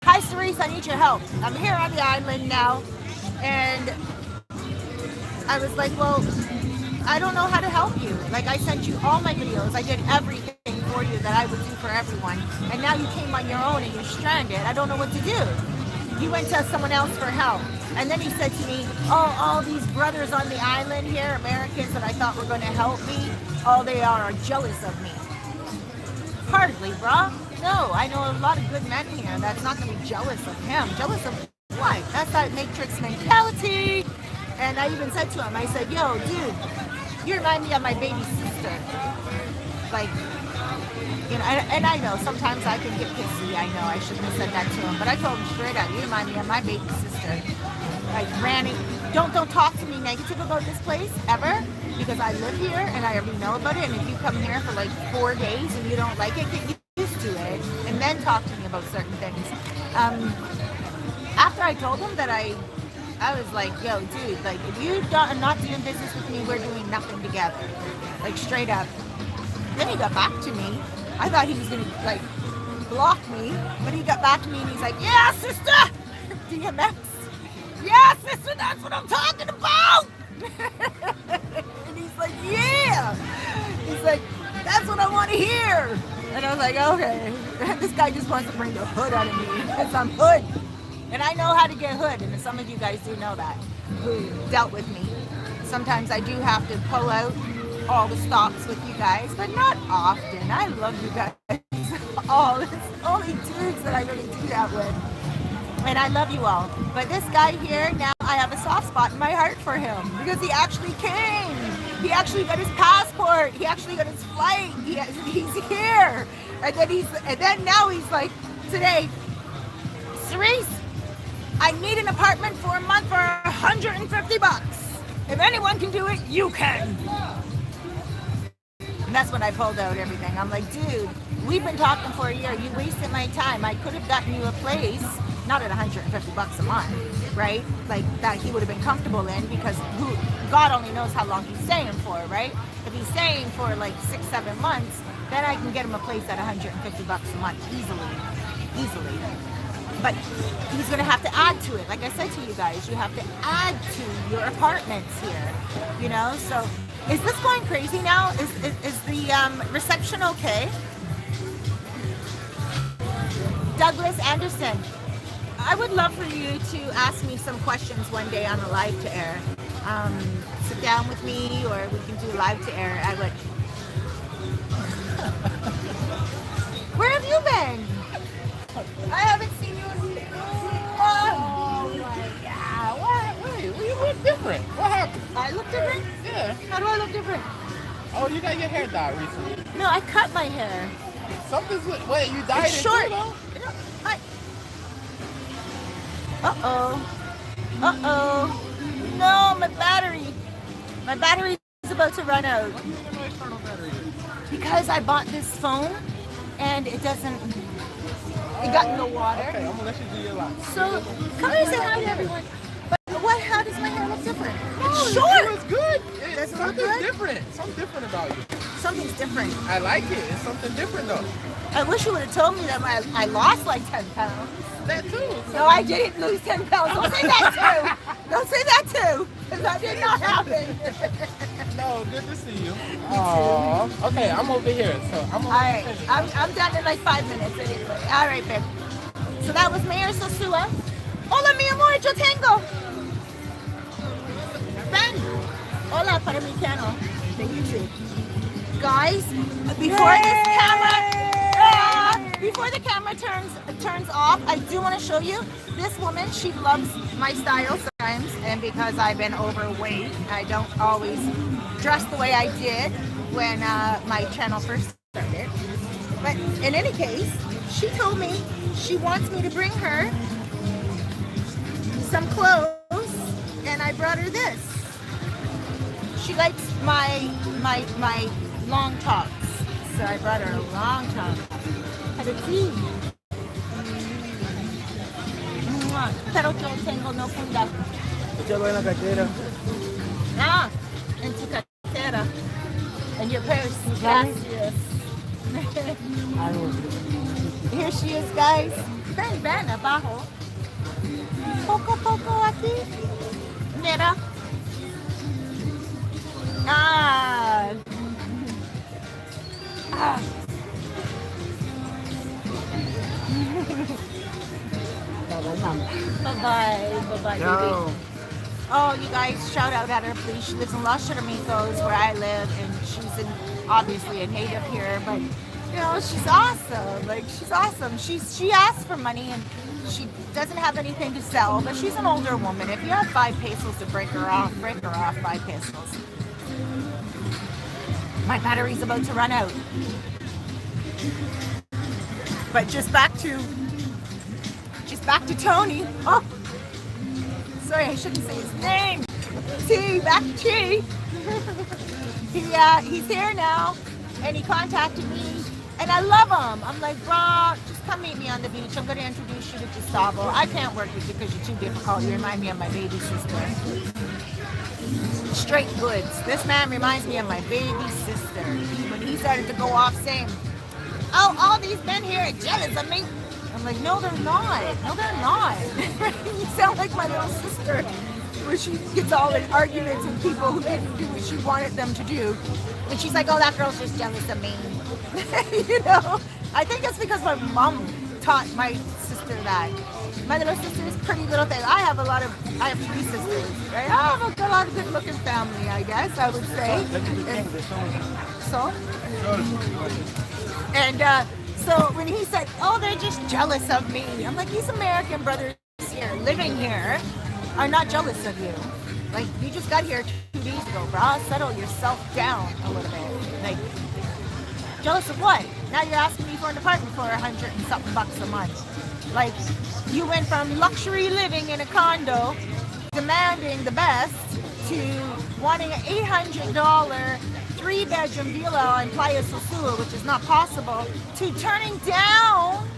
[SPEAKER 1] hi Cerise, I need your help. I'm here on the island now, and I was like, well, I don't know how to help you. Like, I sent you all my videos, I did everything for you that I would do for everyone, and now you came on your own and you're stranded. I don't know what to do. You went to someone else for help. And then he said to me, oh, all these brothers on the island here, Americans that I thought were going to help me, all they are jealous of me. Hardly, bruh. No, I know a lot of good men here that's not going to be jealous of him. Jealous of what? That's that matrix mentality. And I even said to him, I said, yo, dude, you remind me of my baby sister. Like, you know, and I know sometimes I can get pissy. I know I shouldn't have said that to him, but I told him straight out, you remind me of my baby sister. Like, Randy, don't talk to me negative about this place ever, because I live here and I already know about it. And if you come here for like 4 days and you don't like it, get used to it, and then talk to me about certain things. After I told him that I was like, yo, dude, like, if you're not doing business with me, we're doing nothing together. Like, straight up. Then he got back to me. I thought he was going to, like, block me, but he got back to me and he's like, yeah, sister! DMX. Yeah, sister, that's what I'm talking about! And he's like, yeah! He's like, that's what I want to hear! And I was like, okay. This guy just wants to bring the hood out of me, because I'm hood. And I know how to get hood, and some of you guys do know that, who dealt with me. Sometimes I do have to pull out all the stops with you guys, but not often. I love you guys all. It's only dudes that I really do that with. And I love you all. But this guy here, now I have a soft spot in my heart for him, because he actually came. He actually got his passport. He actually got his flight. He's here. And then now he's like, today, Cerise, I need an apartment for a month for $150. If anyone can do it, you can. And that's when I pulled out everything. I'm like, dude, we've been talking for a year. You wasted my time. I could have gotten you a place, not at 150 bucks a month, right? Like that he would have been comfortable in, because God only knows how long he's staying for, right? If he's staying for like 6-7 months, then I can get him a place at 150 bucks a month easily. But he's going to have to add to it. Like I said to you guys, you have to add to your apartments here, you know? So is this going crazy now? Is the reception okay? Douglas Anderson, I would love for you to ask me some questions one day on the live to air. Sit down with me, or we can do live to air. I would. Where have you been? I haven't seen you in
[SPEAKER 3] Oh my God! Wait, you look different. What happened?
[SPEAKER 1] I look different?
[SPEAKER 3] Yeah.
[SPEAKER 1] How do I look different?
[SPEAKER 3] Oh, you got your hair dyed recently.
[SPEAKER 1] No, I cut my hair.
[SPEAKER 3] Something's wait. You dyed
[SPEAKER 1] It's
[SPEAKER 3] it
[SPEAKER 1] short.
[SPEAKER 3] too, though?
[SPEAKER 1] Uh-oh. No, my battery is about to run out.
[SPEAKER 3] Why do you have no external battery?
[SPEAKER 1] Because I bought this phone and it got in the water.
[SPEAKER 3] Okay, I'm gonna let you do your life.
[SPEAKER 1] So come here and say hi to everyone. But how does my hair look different? It's
[SPEAKER 3] It
[SPEAKER 1] short.
[SPEAKER 3] looks good.
[SPEAKER 1] Does it look
[SPEAKER 3] Something's
[SPEAKER 1] good?
[SPEAKER 3] different. Something different about you.
[SPEAKER 1] Something's different.
[SPEAKER 3] I like it. It's something different though.
[SPEAKER 1] I wish you would have told me that I lost like 10 pounds.
[SPEAKER 3] That too.
[SPEAKER 1] No, I didn't lose 10 pounds. Don't say that too. Don't say that too. Because that did not happen.
[SPEAKER 3] No, good to see you. Aww. Okay, I'm over here. So I'm over
[SPEAKER 1] All right,
[SPEAKER 3] here.
[SPEAKER 1] I'm done in like 5 minutes anyway. All right, babe. So that was Mayor Sosua. Hola, mi amor, yo tengo. Ben. Hola para mi channel. The YouTube. Guys, before the camera turns off, I do want to show you this woman. She loves my style sometimes, and because I've been overweight, I don't always dress the way I did when my channel first started. But in any case, she told me she wants me to bring her some clothes, and I brought her this. She likes my long tops, so I brought her a long top. Cabarete. Pero yo tengo no funda.
[SPEAKER 4] Échalo en la cartera.
[SPEAKER 1] Ah, en tu cartera. And your purse. Gracias. Here she is, guys. Ven abajo. Poco aquí. Mira. Ah. Bye-bye, baby. Oh, you guys, shout out at her, please. She lives in Los Charamicos, where I live, and she's obviously a native here, but you know, she's awesome. Like, she's awesome. She asks for money, and she doesn't have anything to sell, but she's an older woman. If you have 5 pesos to break her off 5 pesos. My battery's about to run out. But just back to Tony. Oh, sorry, I shouldn't say his name. Back to T. He's here now, and he contacted me, and I love him. I'm like, bro, just come meet me on the beach. I'm going to introduce you to Gustavo. I can't work with you because you're too difficult. You remind me of my baby sister. Straight goods. This man reminds me of my baby sister. When he started to go off saying, oh, all these men here are jealous of me. I'm like, no, they're not. No, they're not. You sound like my little sister, where she gets all in arguments with people who didn't do what she wanted them to do. And she's like, oh, that girl's just jealous of me. You know? I think it's because my mom taught my sister that. My little sister is pretty little thing. I have 3 sisters, right? I have a lot of good looking family, I guess, I would say. So when he said, oh, they're just jealous of me, I'm like, these American brothers here, living here, are not jealous of you. Like, you just got here 2 days ago, bro. Settle yourself down a little bit. Like, jealous of what? Now you're asking me for an apartment for $100 and something bucks a month. Like, you went from luxury living in a condo, demanding the best, to wanting an $800 3-bedroom villa in Playa Sosua, which is not possible, to turning down